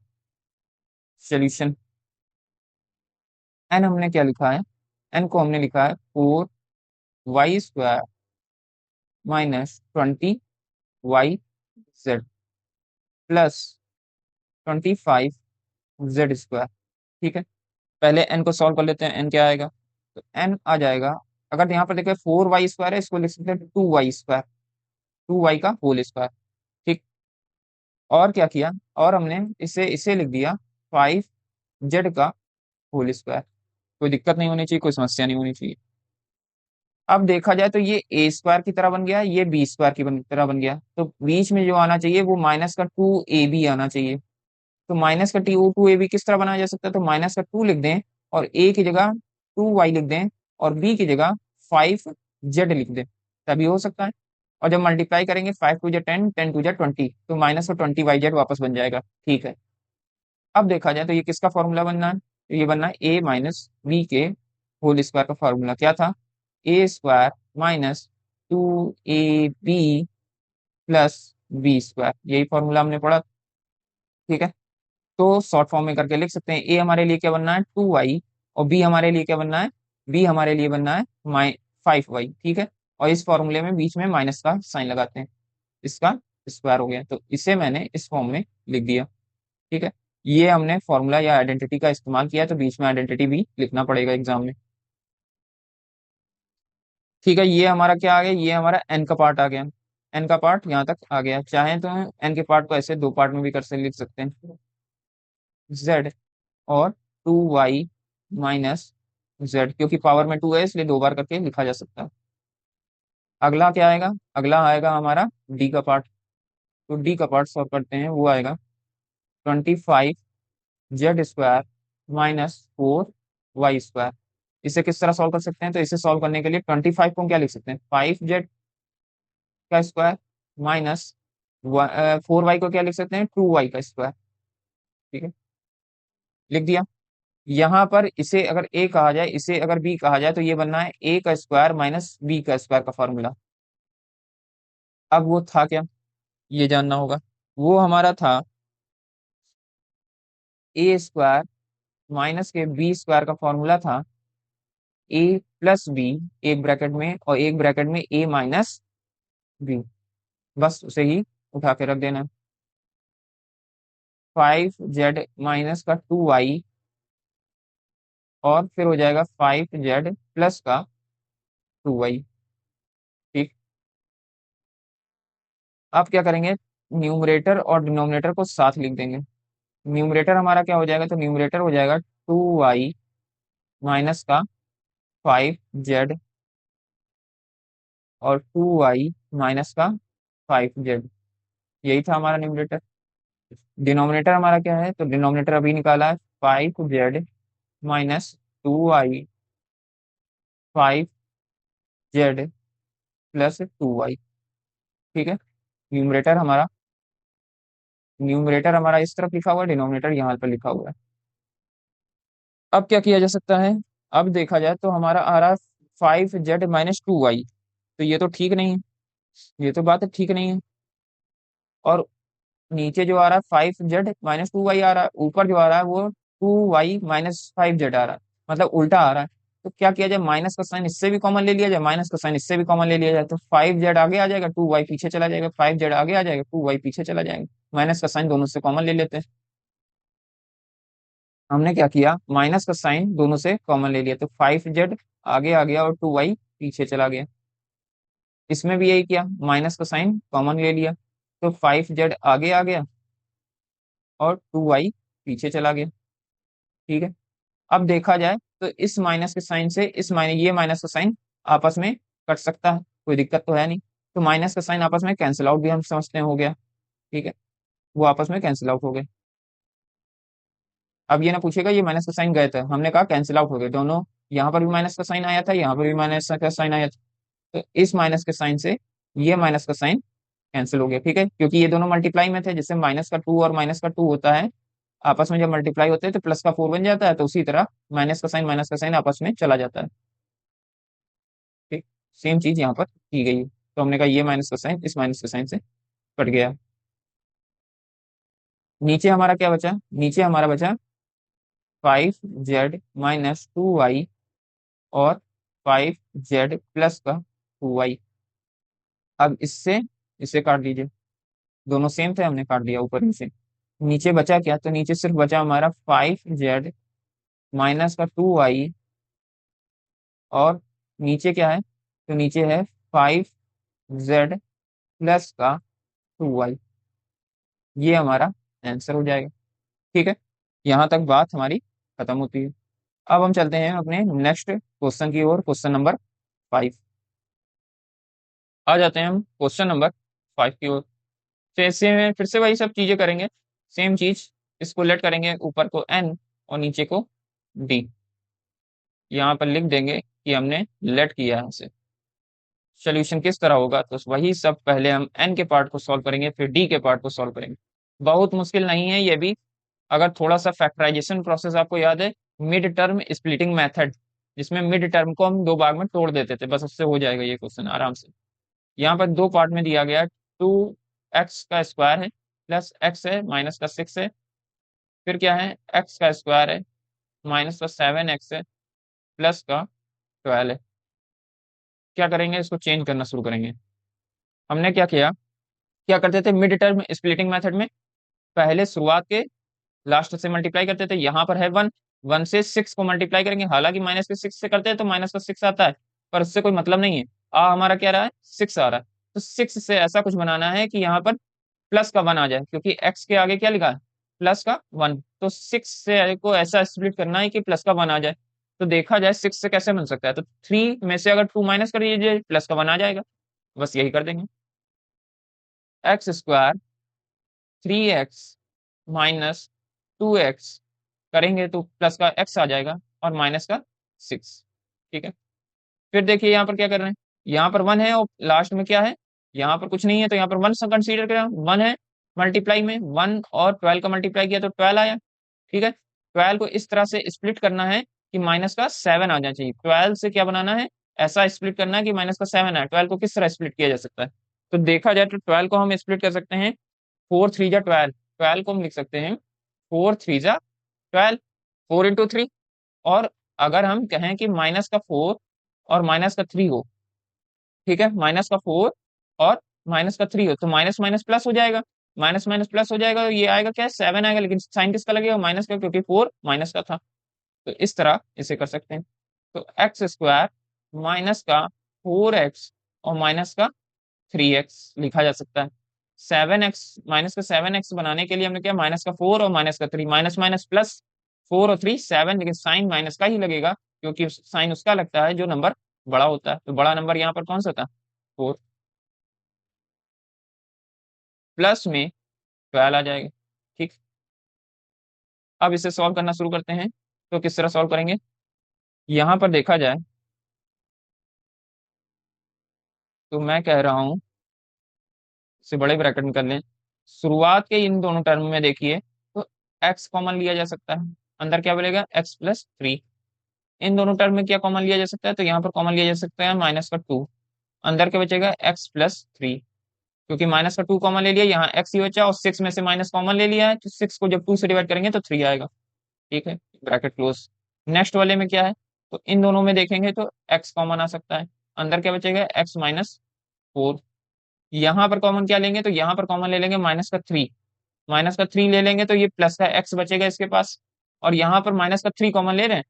सोल्यूशन, एन हमने क्या लिखा है, एन को हमने लिखा है 4 y² minus 20 y z plus 25 z², ठीक है। पहले एन को सॉल्व कर लेते हैं, एन क्या आएगा, तो एन आ जाएगा, अगर यहाँ पर देखें 4y² है, इसको लिख सकते हैं 2y², 2y का होल स्क्वायर, ठीक। और क्या किया, और हमने इसे इसे लिख दिया 5z का होल स्क्वायर। कोई दिक्कत नहीं होनी चाहिए, कोई समस्या नहीं होनी चाहिए। अब देखा जाए तो ये ए स्क्वायर की तरह बन गया, ये बी स्क्वायर की तरह बन गया, तो बीच में जो आना चाहिए वो माइनस का 2ab आना चाहिए। तो माइनस का टू ए बी किस तरह बनाया जा सकता है, तो माइनस का 2 लिख दें और ए की जगह 2y लिख दें और बी की जगह 5z लिख दें, तभी हो सकता है। और जब मल्टीप्लाई करेंगे 5 2 10, 10 2 20, तो माइनस का 20y z वापस बन जाएगा, ठीक है। अब देखा जाए तो ये किसका फॉर्मूला बनना है, तो ये बनना है ए माइनस बी के होल स्क्वायर का फॉर्मूला क्या था, A square minus 2ab plus B square, यही फॉर्मूला हमने पढ़ा, ठीक है। तो शॉर्ट फॉर्म में करके लिख सकते हैं, ए हमारे लिए क्या बनना है 2y और बी हमारे लिए क्या बनना है, बी हमारे लिए बनना है 5y, ठीक है। और इस फॉर्मूले में बीच में माइनस का साइन लगाते हैं, इसका स्क्वायर हो गया, तो इसे मैंने इस फॉर्म में लिख दिया, ठीक है। ये हमने फॉर्मूला या आइडेंटिटी का इस्तेमाल किया, तो बीच में आइडेंटिटी भी लिखना पड़ेगा एग्जाम में, ठीक है। ये हमारा क्या आ गया, ये हमारा एन का पार्ट आ गया, एन का पार्ट यहाँ तक आ गया। चाहे तो एन के पार्ट को ऐसे दो पार्ट में भी कर से लिख सकते हैं, जेड और 2y माइनस जेड, क्योंकि पावर में 2 है इसलिए 2 बार करके लिखा जा सकता है। अगला क्या आएगा, अगला आएगा हमारा डी का पार्ट। तो डी का पार्ट सॉल्व करते हैं, वो आएगा 25z² माइनस 4y²। इसे किस तरह सॉल्व कर सकते हैं, तो इसे सॉल्व करने के लिए 25 को हम क्या लिख सकते हैं, 5z का स्क्वायर माइनस 4y को क्या लिख सकते हैं, 2y का स्क्वायर, ठीक है, लिख दिया। यहाँ पर इसे अगर ए कहा जाए, इसे अगर बी कहा जाए, तो ये बनना है ए का स्क्वायर माइनस बी का स्क्वायर का फॉर्मूला। अब वो था क्या, ये जानना होगा। वो हमारा था ए स्क्वायर माइनस के बी स्क्वायर का फॉर्मूला था ए प्लस बी एक ब्रैकेट में और एक ब्रैकेट में ए माइनस बी, बस उसे ही उठा के रख देना। 5z माइनस का 2y और फिर हो जाएगा 5z प्लस का 2y। ठीक, अब क्या करेंगे, न्यूमरेटर और डिनोमिनेटर को साथ लिख देंगे। न्यूमरेटर हमारा क्या हो जाएगा, तो न्यूमरेटर हो जाएगा 2y माइनस का 5z और 2y माइनस का 5z, यही था हमारा न्यूमरेटर। डिनोमिनेटर हमारा क्या है, तो डिनोमिनेटर अभी निकाला है 5z minus 2y 5z plus 2y। ठीक है, न्यूमरेटर हमारा इस तरफ लिखा हुआ है, डिनोमिनेटर यहाँ पर लिखा हुआ है। अब क्या किया जा सकता है, अब देखा जाए तो हमारा आ रहा है 5z माइनस 2y, तो ये तो ठीक नहीं है, ये तो बात ठीक नहीं है। और नीचे जो आ रहा है 5z माइनस 2y आ रहा है, ऊपर जो आ रहा है वो 2y माइनस 5z आ रहा है, मतलब उल्टा आ रहा है। तो क्या किया जाए, माइनस का साइन इससे भी कॉमन ले लिया जाए, माइनस का साइन इससे भी कॉमन ले लिया जाए, तो 5z आगे आ जाएगा 2y पीछे चला जाएगा, 5z आगे आ जाएगा 2y पीछे चला जाएगा। माइनस का साइन दोनों से कॉमन ले लेते हैं। हमने क्या किया, माइनस का साइन दोनों से कॉमन ले लिया, तो 5z आगे आ गया और 2y पीछे चला गया। इसमें भी यही किया, माइनस का साइन कॉमन ले लिया, तो 5z आगे आ गया और 2y पीछे चला गया। ठीक है, अब देखा जाए तो इस माइनस के साइन से ये माइनस का साइन आपस में कट सकता है, कोई दिक्कत तो है नहीं। तो माइनस का साइन आपस में कैंसिल आउट भी हम समझते हैं हो गया। ठीक है, वो आपस में कैंसिल आउट हो गए। अब ये ना पूछेगा ये माइनस का साइन गए थे, हमने कहा कैंसिल आउट हो गए दोनों, यहाँ पर भी माइनस का साइन आया था, यहाँ पर भी माइनस का साइन आया था, तो इस माइनस के साइन से ये माइनस का साइन कैंसिल हो गया। ठीक है, क्योंकि ये दोनों मल्टीप्लाई में थे, जैसे -2 और -2 होता है आपस में, जब मल्टीप्लाई होते हैं तो +4 बन जाता है, तो उसी तरह माइनस का साइन आपस में चला जाता है। ठीक, सेम चीज यहाँ पर की गई है। तो हमने कहा ये माइनस का साइन इस माइनस के साइन से कट गया। नीचे हमारा क्या बचा, नीचे हमारा बचा 5z-2y और 5z प्लस का 2y। अब इससे इसे काट दीजिए, दोनों सेम थे हमने काट दिया ऊपर से। नीचे बचा क्या, तो नीचे सिर्फ बचा हमारा 5z-2y और नीचे क्या है, तो नीचे है 5z प्लस का 2y, ये हमारा आंसर हो जाएगा। ठीक है, यहाँ तक बात हमारी खत्म होती है। अब हम चलते हैं अपने नेक्स्ट क्वेश्चन की ओर, क्वेश्चन नंबर 5। आ जाते हैं हम क्वेश्चन नंबर 5 की ओर। फिर से वही सब चीजें करेंगे, सेम चीज, इसको लेट करेंगे, ऊपर को n और नीचे को d, यहाँ पर लिख देंगे कि हमने लेट किया है इसे। सोल्यूशन किस तरह होगा, तो वही सब, पहले हम n के पार्ट को सॉल्व करेंगे फिर d के पार्ट को सॉल्व करेंगे। बहुत मुश्किल नहीं है ये भी, अगर थोड़ा सा फैक्टराइजेशन प्रोसेस आपको याद है, मिड टर्म स्प्लिटिंग मेथड, जिसमें मिड टर्म को हम दो भाग में तोड़ देते थे, बस उससे हो जाएगा ये क्वेश्चन आराम से। यहाँ पर दो पार्ट में दिया गया, 2x² है प्लस x है -6 है, फिर क्या है x² है -7x है प्लस का 12 है। क्या करेंगे, इसको चेंज करना शुरू करेंगे। हमने क्या किया, क्या करते थे मिड टर्म स्प्लिटिंग मेथड में, पहले शुरुआत के लास्ट से मल्टीप्लाई करते थे, यहाँ पर है 1, 1 से 6 को मल्टीप्लाई करेंगे, हालांकि -6 से करते हैं तो -6 आता है, पर उससे कोई मतलब नहीं है। हमारा क्या रहा है, 6 आ रहा है, तो 6 से ऐसा कुछ बनाना है कि यहाँ पर प्लस का 1 आ जाए, क्योंकि x के आगे क्या लिखा है, प्लस का 1, तो 6 से को ऐसा स्प्लिट करना है कि प्लस का 1 आ जाए। तो देखा जाए 6 से कैसे बन सकता है, तो 3 में से अगर 2 माइनस कर दीजिए प्लस का 1 आ जाएगा, बस यही कर देंगे। x² 3x-2x करेंगे तो प्लस का x आ जाएगा और माइनस का 6। ठीक है, फिर देखिए यहाँ पर क्या कर रहे हैं, यहाँ पर 1 है और लास्ट में क्या है, यहाँ पर कुछ नहीं है, तो यहाँ पर 1 कंसीडर करें, 1 है, मल्टीप्लाई में 1 और 12 का मल्टीप्लाई किया तो 12 आया। ठीक है, 12 को इस तरह से स्प्लिट करना है कि माइनस का 7 आ जाना चाहिए, 12 से क्या बनाना है, ऐसा स्प्लिट करना है कि माइनस का 7 आए। 12 को किस तरह स्प्लिट किया जा सकता है, तो देखा जाए तो 12 को हम स्प्लिट कर सकते हैं 4 3 जा 12, 12 को हम लिख सकते हैं 4 3 जा 12, 4 × 3 और अगर हम कहें कि माइनस का 4 और माइनस का 3 हो, ठीक है, माइनस का 4 और माइनस का 3 हो, तो माइनस माइनस प्लस हो जाएगा, माइनस माइनस प्लस हो जाएगा, ये आएगा क्या, 7 आएगा, लेकिन साइन किसका लगेगा, माइनस का, क्योंकि 4 माइनस का था। तो इस तरह इसे कर सकते हैं। तो एक्स स्क्वायर माइनस का 4x और माइनस का 3x लिखा जा सकता है। 7x, माइनस का 7x बनाने के लिए हमने क्या, माइनस का 4 और माइनस का 3, माइनस माइनस प्लस, 4 और 3 7, लेकिन साइन माइनस का ही लगेगा, क्योंकि साइन उसका लगता है जो नंबर बड़ा होता है। तो बड़ा नंबर यहाँ पर कौन सा था, 4, प्लस में 12 आ जाएगा। ठीक, अब इसे सॉल्व करना शुरू करते हैं। तो किस तरह सॉल्व करेंगे, यहाँ पर देखा जाए तो मैं कह रहा हूँ इसे बड़े ब्रैकेट में कर लें। शुरुआत के इन दोनों टर्म में देखिए तो x कॉमन लिया जा सकता है, अंदर क्या बनेगा, x+3। इन दोनों टर्म में क्या कॉमन लिया जा सकता है, तो यहाँ पर कॉमन लिया जा सकता है माइनस का 2, अंदर क्या बचेगा, x+3, क्योंकि माइनस का 2 कॉमन ले लिया, यहाँ x ही बचा, और 6 में से माइनस कॉमन ले लिया है, तो 6 को जब 2 से डिवाइड करेंगे तो 3 आएगा। ठीक है, ब्रैकेट क्लोज। नेक्स्ट वाले में क्या है, तो इन दोनों में देखेंगे तो x कॉमन आ सकता है, अंदर क्या बचेगा, x-4। यहाँ पर कॉमन क्या लेंगे, तो यहाँ पर कॉमन ले लेंगे माइनस का 3, माइनस का 3 ले लेंगे तो ये प्लस का x बचेगा इसके पास, और यहाँ पर माइनस का 3 कॉमन ले रहे हैं,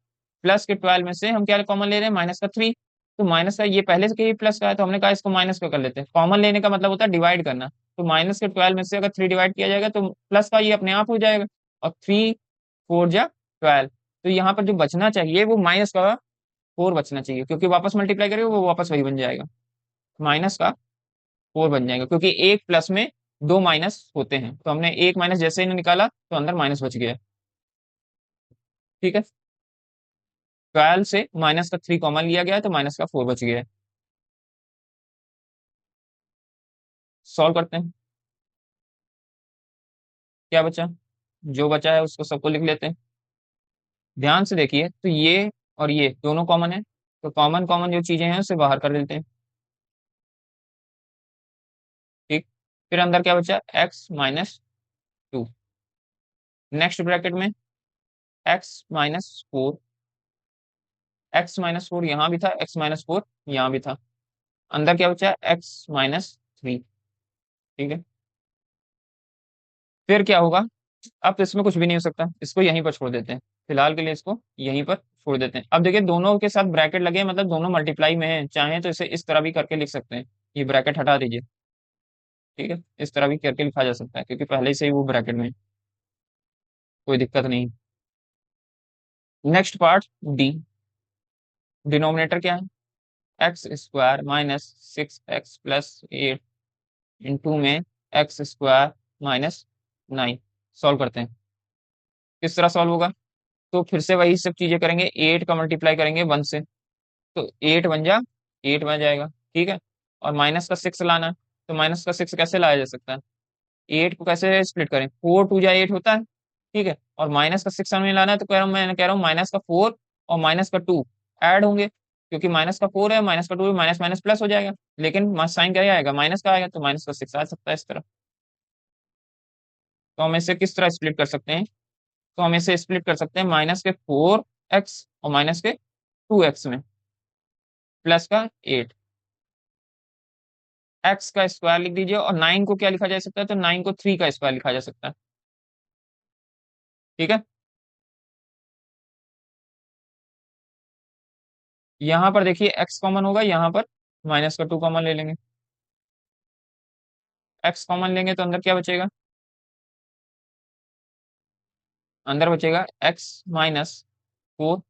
प्लस के 12 में से हम क्या कॉमन ले रहे हैं, माइनस का 3। तो माइनस का, ये पहले से ही प्लस का है, तो हमने कहा इसको माइनस का कर लेते हैं। कॉमन लेने का मतलब होता है डिवाइड करना, तो माइनस के 12 में से अगर 3 डिवाइड किया जाएगा तो प्लस का ये अपने आप हो जाएगा, और 3 4 जा 12। तो यहाँ पर जो बचना चाहिए वो माइनस का 4 बचना चाहिए, क्योंकि वापस मल्टीप्लाई करेंगे वो वापस वही बन जाएगा, माइनस का 4 बन जाएगा, क्योंकि एक प्लस में दो माइनस होते हैं, तो हमने एक माइनस जैसे ही निकाला तो अंदर माइनस बच गया। ठीक है, 12 से माइनस का 3 कॉमन लिया गया है, तो माइनस का 4 बच गया है। सॉल्व करते हैं, क्या बचा, जो बचा है उसको सबको लिख लेते हैं। ध्यान से देखिए तो ये और ये दोनों कॉमन है, तो कॉमन कॉमन जो चीजें हैं उसे बाहर कर देते हैं। ठीक, फिर अंदर क्या बचा, x-2, नेक्स्ट ब्रैकेट में x-4, x-4 यहाँ भी था, x-4 यहाँ भी था, अंदर क्या बचा, x-3। ठीक है, फिर क्या होगा, अब तो इसमें कुछ भी नहीं हो सकता, इसको यहीं पर छोड़ देते हैं, फिलहाल के लिए इसको यहीं पर छोड़ देते हैं। अब देखिए दोनों के साथ ब्रैकेट लगे हैं, मतलब दोनों मल्टीप्लाई में हैं, चाहे तो इसे इस तरह भी करके लिख सकते हैं, ये ब्रैकेट हटा दीजिए। ठीक है, इस तरह भी करके लिखा जा सकता है, क्योंकि पहले से ही वो ब्रैकेट में है, कोई दिक्कत नहीं। नेक्स्ट पार्ट डी, डिनोमिनेटर क्या है, x² - 6x + 8 इंटू में x² - 9। सॉल्व करते हैं, किस तरह सॉल्व होगा, तो फिर से वही सब चीजें करेंगे, 8 का मल्टीप्लाई करेंगे 1 से, तो 8 बन जा 8 बन जाएगा। ठीक है, और माइनस का 6 लाना है, तो माइनस का 6 कैसे लाया जा सकता है, 8 को कैसे स्प्लिट करें, 4 2 जा 8 होता है। ठीक है, और माइनस का 6 हमें लाना है, तो कह रहा हूँ, मैं कह रहा हूँ माइनस का 4 और माइनस का 2 ऐड होंगे, क्योंकि माइनस का 4 है, माइनस का 2 है, माइनस माइनस प्लस हो जाएगा, लेकिन साइन क्या आएगा, माइनस का आएगा, तो माइनस का 6 आ सकता है इस तरह। तो हम इसे किस तरह स्प्लिट कर सकते हैं, तो हम इसे स्प्लिट कर सकते हैं माइनस के 4x और माइनस के 2x में, प्लस का 8, x का स्क्वायर लिख दीजिए, और 9 को क्या लिखा जा सकता है, तो 9 को 3 का स्क्वायर लिखा जा सकता है। ठीक है, यहाँ पर देखिए x कॉमन होगा, यहाँ पर माइनस का 2 कॉमन ले लेंगे, x कॉमन लेंगे तो अंदर क्या बचेगा, अंदर बचेगा x-4,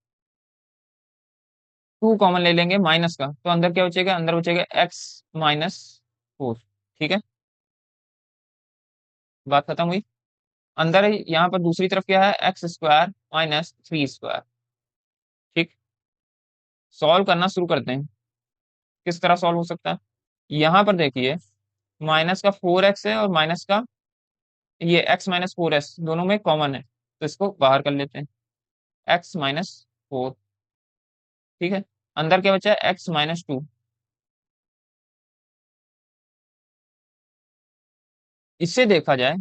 2 कॉमन ले लेंगे माइनस का, तो अंदर क्या बचेगा, अंदर बचेगा x-4। ठीक है, बात खत्म हुई। अंदर यहाँ पर दूसरी तरफ क्या है, x² - 3²। ठीक, सॉल्व करना शुरू करते हैं, किस तरह सॉल्व हो सकता है, यहाँ पर देखिए माइनस का 4x है, और माइनस का ये x-4s दोनों में कॉमन है, तो इसको बाहर कर लेते हैं, x-4। ठीक है, अंदर क्या बचा है, x-2। इससे देखा जाए,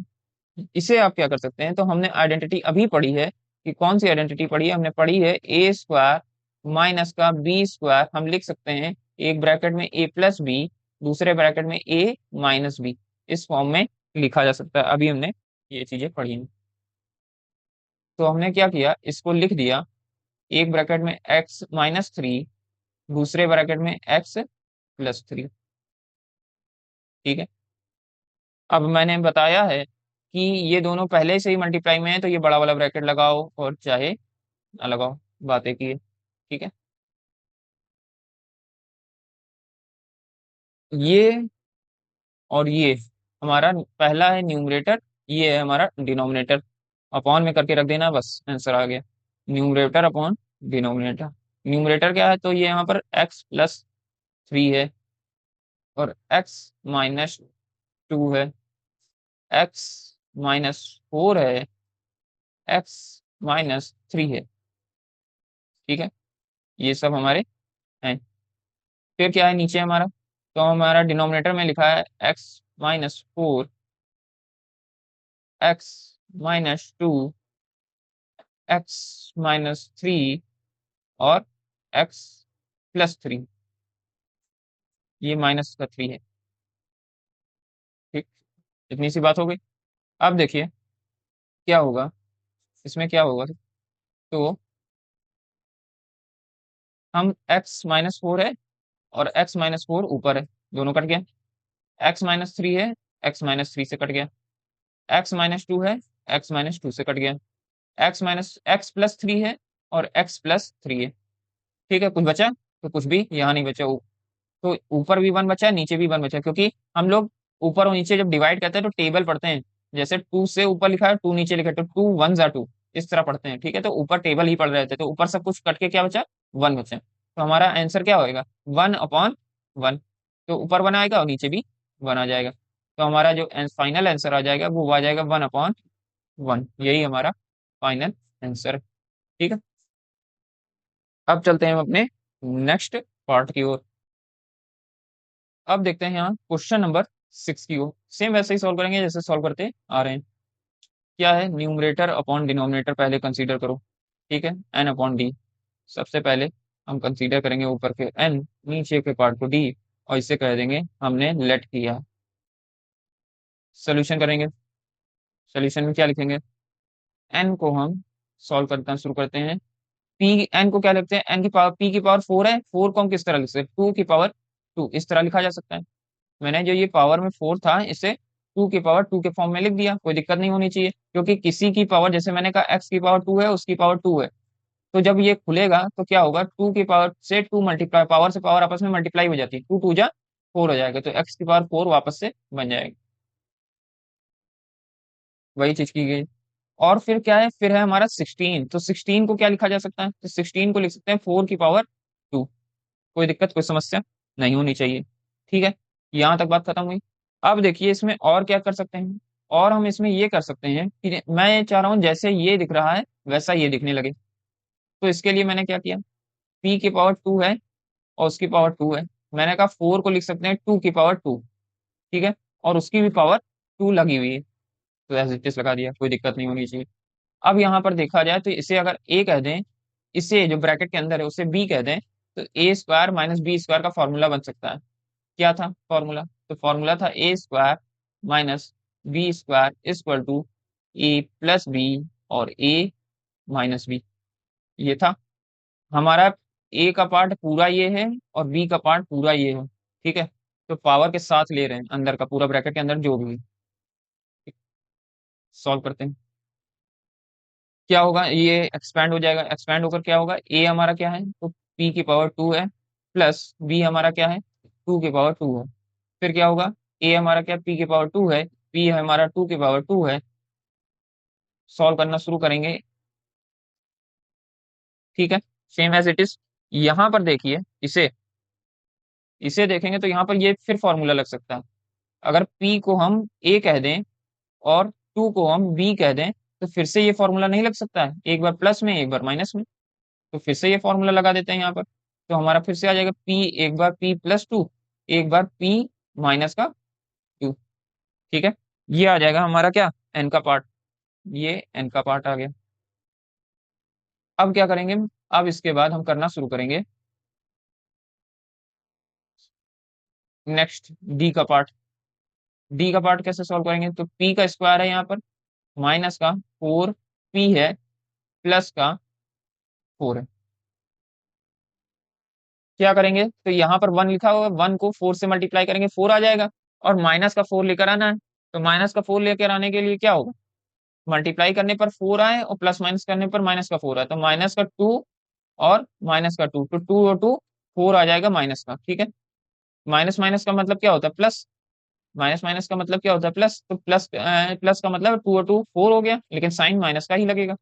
इसे आप क्या कर सकते हैं, तो हमने आइडेंटिटी अभी पढ़ी है कि कौन सी आइडेंटिटी पढ़ी है, हमने पढ़ी है ए स्क्वायर माइनस का बी स्क्वायर, हम लिख सकते हैं एक ब्रैकेट में ए प्लस बी, दूसरे ब्रैकेट में ए माइनस बी, इस फॉर्म में लिखा जा सकता है। अभी हमने ये चीजें पढ़ी हैं। तो हमने क्या किया, इसको लिख दिया एक ब्रैकेट में x-3, दूसरे ब्रैकेट में x+3। ठीक है, अब मैंने बताया है कि ये दोनों पहले से ही मल्टीप्लाई में है, तो ये बड़ा वाला ब्रैकेट लगाओ और चाहे ना लगाओ, बातें की है। ठीक है, ये और ये हमारा पहला है न्यूमरेटर, ये है हमारा डिनोमिनेटर। अपॉन में करके रख देना, बस आंसर आ गया। Numerator upon denominator. न्यूमरेटर क्या है, तो ये यहाँ पर x+3 है और x-2 है, x-4 है, x-3 है। ठीक है, ये सब हमारे हैं। फिर क्या है नीचे हमारा, तो हमारा डिनोमिनेटर में लिखा है x-4, x-2, x-3 और x+3। ये -3 है। ठीक, इतनी सी बात हो गई। अब देखिए क्या होगा, इसमें क्या होगा, तो हम x-4 है और x-4 ऊपर है, दोनों कट गया। x-3 है, x-3 से कट गया। x-2 है, x-2 से कट गया। x+3 है और x+3 है। ठीक है, कुछ बचा, तो कुछ भी यहाँ नहीं बचा। तो ऊपर भी वन बचा है, नीचे भी वन बचा है, क्योंकि हम लोग ऊपर और नीचे जब डिवाइड करते हैं तो टेबल पढ़ते हैं। जैसे 2 से ऊपर लिखा है, 2 नीचे लिखा है, तो 2 1 2, इस तरह पढ़ते हैं। ठीक है, तो ऊपर टेबल ही पढ़ रहे थे, तो ऊपर सब कुछ कट के क्या बचा, वन बचा। तो हमारा आंसर क्या होएगा, 1/1। तो ऊपर वन आएगा और नीचे भी वन आ जाएगा। तो हमारा जो फाइनल आंसर आ जाएगा वो आ जाएगा 1/1। यही हमारा फाइनल आंसर। ठीक है, अब चलते हैं हम अपने नेक्स्ट पार्ट की ओर। अब देखते हैं यहाँ क्वेश्चन नंबर 6 की ओर। सेम वैसे ही सॉल्व करेंगे जैसे सॉल्व करते आ रहे हैं। क्या है, न्यूमरेटर अपॉन डिनोमिनेटर पहले कंसीडर करो। ठीक है, एन अपॉन डी। सबसे पहले हम कंसीडर करेंगे ऊपर के एन, नीचे के पार्ट को डी, और इसे कह देंगे हमने लेट किया। सोल्यूशन करेंगे। सोल्यूशन में क्या लिखेंगे, एन को हम सॉल्व करना शुरू करते हैं। पी एन को क्या लिखते हैं, एन की पावर पी की पावर 4 है, 4 को हम किस तरह लिख सकते हैं, 2 की पावर 2, इस तरह लिखा जा सकता है। मैंने जो ये पावर में 4 था, इसे 2 की पावर 2 के फॉर्म में लिख दिया, कोई दिक्कत नहीं होनी चाहिए, क्योंकि किसी की पावर, जैसे मैंने कहा x की पावर 2 है, उसकी पावर 2 है, तो जब ये खुलेगा तो क्या होगा, 2 की पावर से 2 मल्टीप्लाई, पावर से पावर आपस में मल्टीप्लाई हो जाती है, 2 2 जा 4 हो जाएगा, तो x की पावर 4 वापस से बन जाएगा। वही चीज की गई। और फिर क्या है, फिर है हमारा 16, तो 16 को क्या लिखा जा सकता है, तो 16 को लिख सकते हैं 4 की पावर 2। कोई दिक्कत, कोई समस्या नहीं होनी चाहिए। ठीक है, यहाँ तक बात खत्म हुई। अब देखिए इसमें और क्या कर सकते हैं, और हम इसमें ये कर सकते हैं कि मैं ये चाह रहा हूँ जैसे ये दिख रहा है वैसा ये दिखने लगे। तो इसके लिए मैंने क्या किया, p की पावर 2 है और उसकी पावर 2 है, मैंने कहा 4 को लिख सकते हैं 2 की पावर 2। ठीक है, और उसकी भी पावर 2 लगी हुई है, तो एज इट इज लगा दिया, कोई दिक्कत नहीं होनी चाहिए। अब यहाँ पर देखा जाए तो इसे अगर ए कह दें, इसे जो ब्रैकेट के अंदर है उसे बी कह दें, तो a² - b² का फॉर्मूला बन सकता है। क्या था फॉर्मूला, तो फॉर्मूला था a² - b² equal to a+b और a-b। ये था हमारा, ए का पार्ट पूरा ये है और बी का पार्ट पूरा ये है। ठीक है, तो पावर के साथ ले रहे हैं अंदर का पूरा, ब्रैकेट के अंदर जो भी है। सॉल्व करते हैं, क्या होगा, ये एक्सपैंड हो जाएगा, एक्सपैंड होकर क्या होगा, ए हमारा क्या है, तो p की पावर 2 है, प्लस बी हमारा क्या है, 2 की पावर 2 है। फिर क्या होगा, ए हमारा क्या, p की पावर 2 है, बी हमारा 2 की पावर 2 है। सॉल्व करना शुरू करेंगे। ठीक है, सेम एज इट इज। यहाँ पर देखिए, इसे इसे देखेंगे तो यहाँ पर ये फिर फॉर्मूला लग सकता है। अगर p को हम a कह दें और 2 को हम b कह दें, तो फिर से ये फॉर्मूला नहीं लग सकता है, एक बार प्लस में एक बार माइनस में। तो फिर से ये फॉर्मूला लगा देते हैं यहाँ पर, तो हमारा फिर से आ जाएगा p, एक बार p+2, एक बार p-2। ठीक है, ये आ जाएगा हमारा क्या, n का पार्ट, ये n का पार्ट आ गया। अब क्या करेंगे, अब इसके बाद हम करना शुरू करेंगे नेक्स्ट डी का पार्ट। डी का पार्ट कैसे सॉल्व करेंगे, तो पी का स्क्वायर है यहाँ पर, माइनस का 4p है, प्लस का 4 है। क्या करेंगे, तो यहाँ पर 1 लिखा होगा, 1 को 4 से मल्टीप्लाई करेंगे 4 आ जाएगा, और माइनस का 4 लेकर आना है। तो माइनस का 4 लेकर आने के लिए क्या होगा, मल्टीप्लाई करने पर 4 आए और प्लस माइनस करने पर माइनस का 4 आए, तो माइनस का 2 और माइनस का 2, तो 2 और 2 4 आ जाएगा माइनस का। ठीक है, माइनस माइनस का मतलब क्या होता है, प्लस। माइनस माइनस का मतलब क्या होता है, प्लस। तो प्लस प्लस का मतलब 2 और 2 4 हो गया, लेकिन साइन माइनस का ही लगेगा।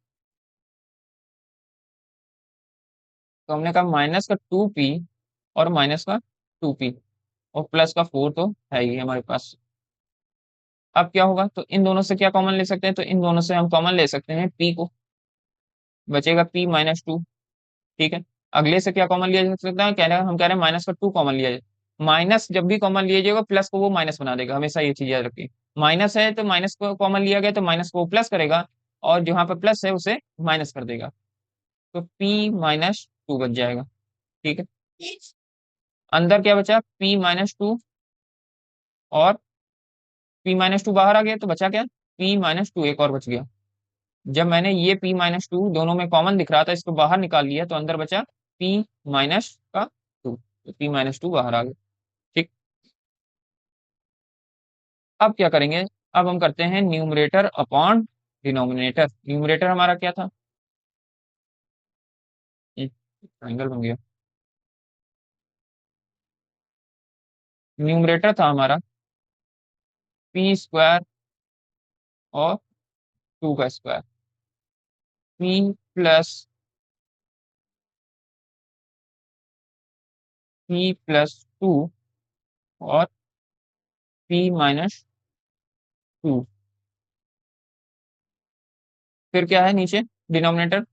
तो हमने कहा माइनस का 2p और माइनस का 2p और प्लस का 4 तो है ही हमारे पास। अब क्या होगा, तो इन दोनों से क्या कॉमन ले सकते हैं, तो इन दोनों से हम कॉमन ले सकते हैं p को, बचेगा p-2। ठीक है, अगले से क्या कॉमन लिया जा सकता है, कह रहे हैं हम, कह रहे हैं माइनस का 2 कॉमन लिया जाए। माइनस जब भी कॉमन लिया जाएगा प्लस को वो माइनस बना देगा, हमेशा ये चीज याद रखिए। माइनस है तो माइनस को कॉमन लिया गया तो माइनस को प्लस करेगा, और जहां पर प्लस है उसे माइनस कर देगा, तो p-2 बच जाएगा। ठीक है, अंदर क्या बचा, p-2, और p-2 बाहर आ गया तो बचा क्या, p-2 एक और बच गया। जब मैंने ये p-2 दोनों में कॉमन दिख रहा था, इसको बाहर निकाल लिया, तो अंदर बचा p-2, तो p-2 बाहर आ गया। ठीक, अब क्या करेंगे, अब हम करते हैं न्यूमरेटर अपॉन डिनोमिनेटर। न्यूमरेटर हमारा क्या था, ट्रायंगल बन गया। न्यूमरेटर था हमारा p² और 2 का स्क्वायर, p+2 और p-2। फिर क्या है नीचे, डिनोमिनेटर।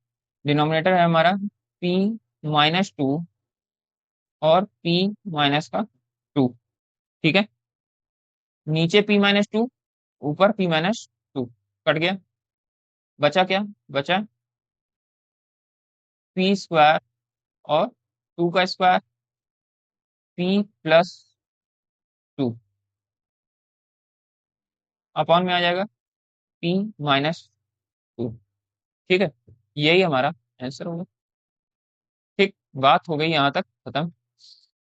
डिनोमिनेटर है हमारा p-2 और p-2। ठीक है, नीचे p-2, ऊपर p-2, कट गया, बचा क्या, बचा p² और 2 का स्क्वायर, p+2 अपॉन में आ जाएगा p-2। ठीक है, यही हमारा आंसर होगा। ठीक, बात हो गई यहाँ तक खत्म।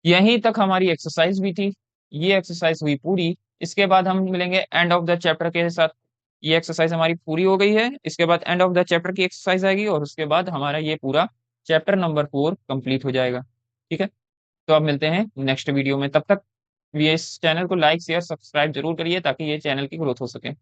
यहीं तक हमारी एक्सरसाइज भी थी, ये एक्सरसाइज हुई पूरी। इसके बाद हम मिलेंगे एंड ऑफ द चैप्टर के साथ। ये एक्सरसाइज हमारी पूरी हो गई है, इसके बाद एंड ऑफ द चैप्टर की एक्सरसाइज आएगी, और उसके बाद हमारा ये पूरा चैप्टर नंबर 4 कंप्लीट हो जाएगा। ठीक है, तो अब मिलते हैं नेक्स्ट वीडियो में, तब तक ये इस चैनल को लाइक शेयर सब्सक्राइब जरूर करिए, ताकि ये चैनल की ग्रोथ हो सके।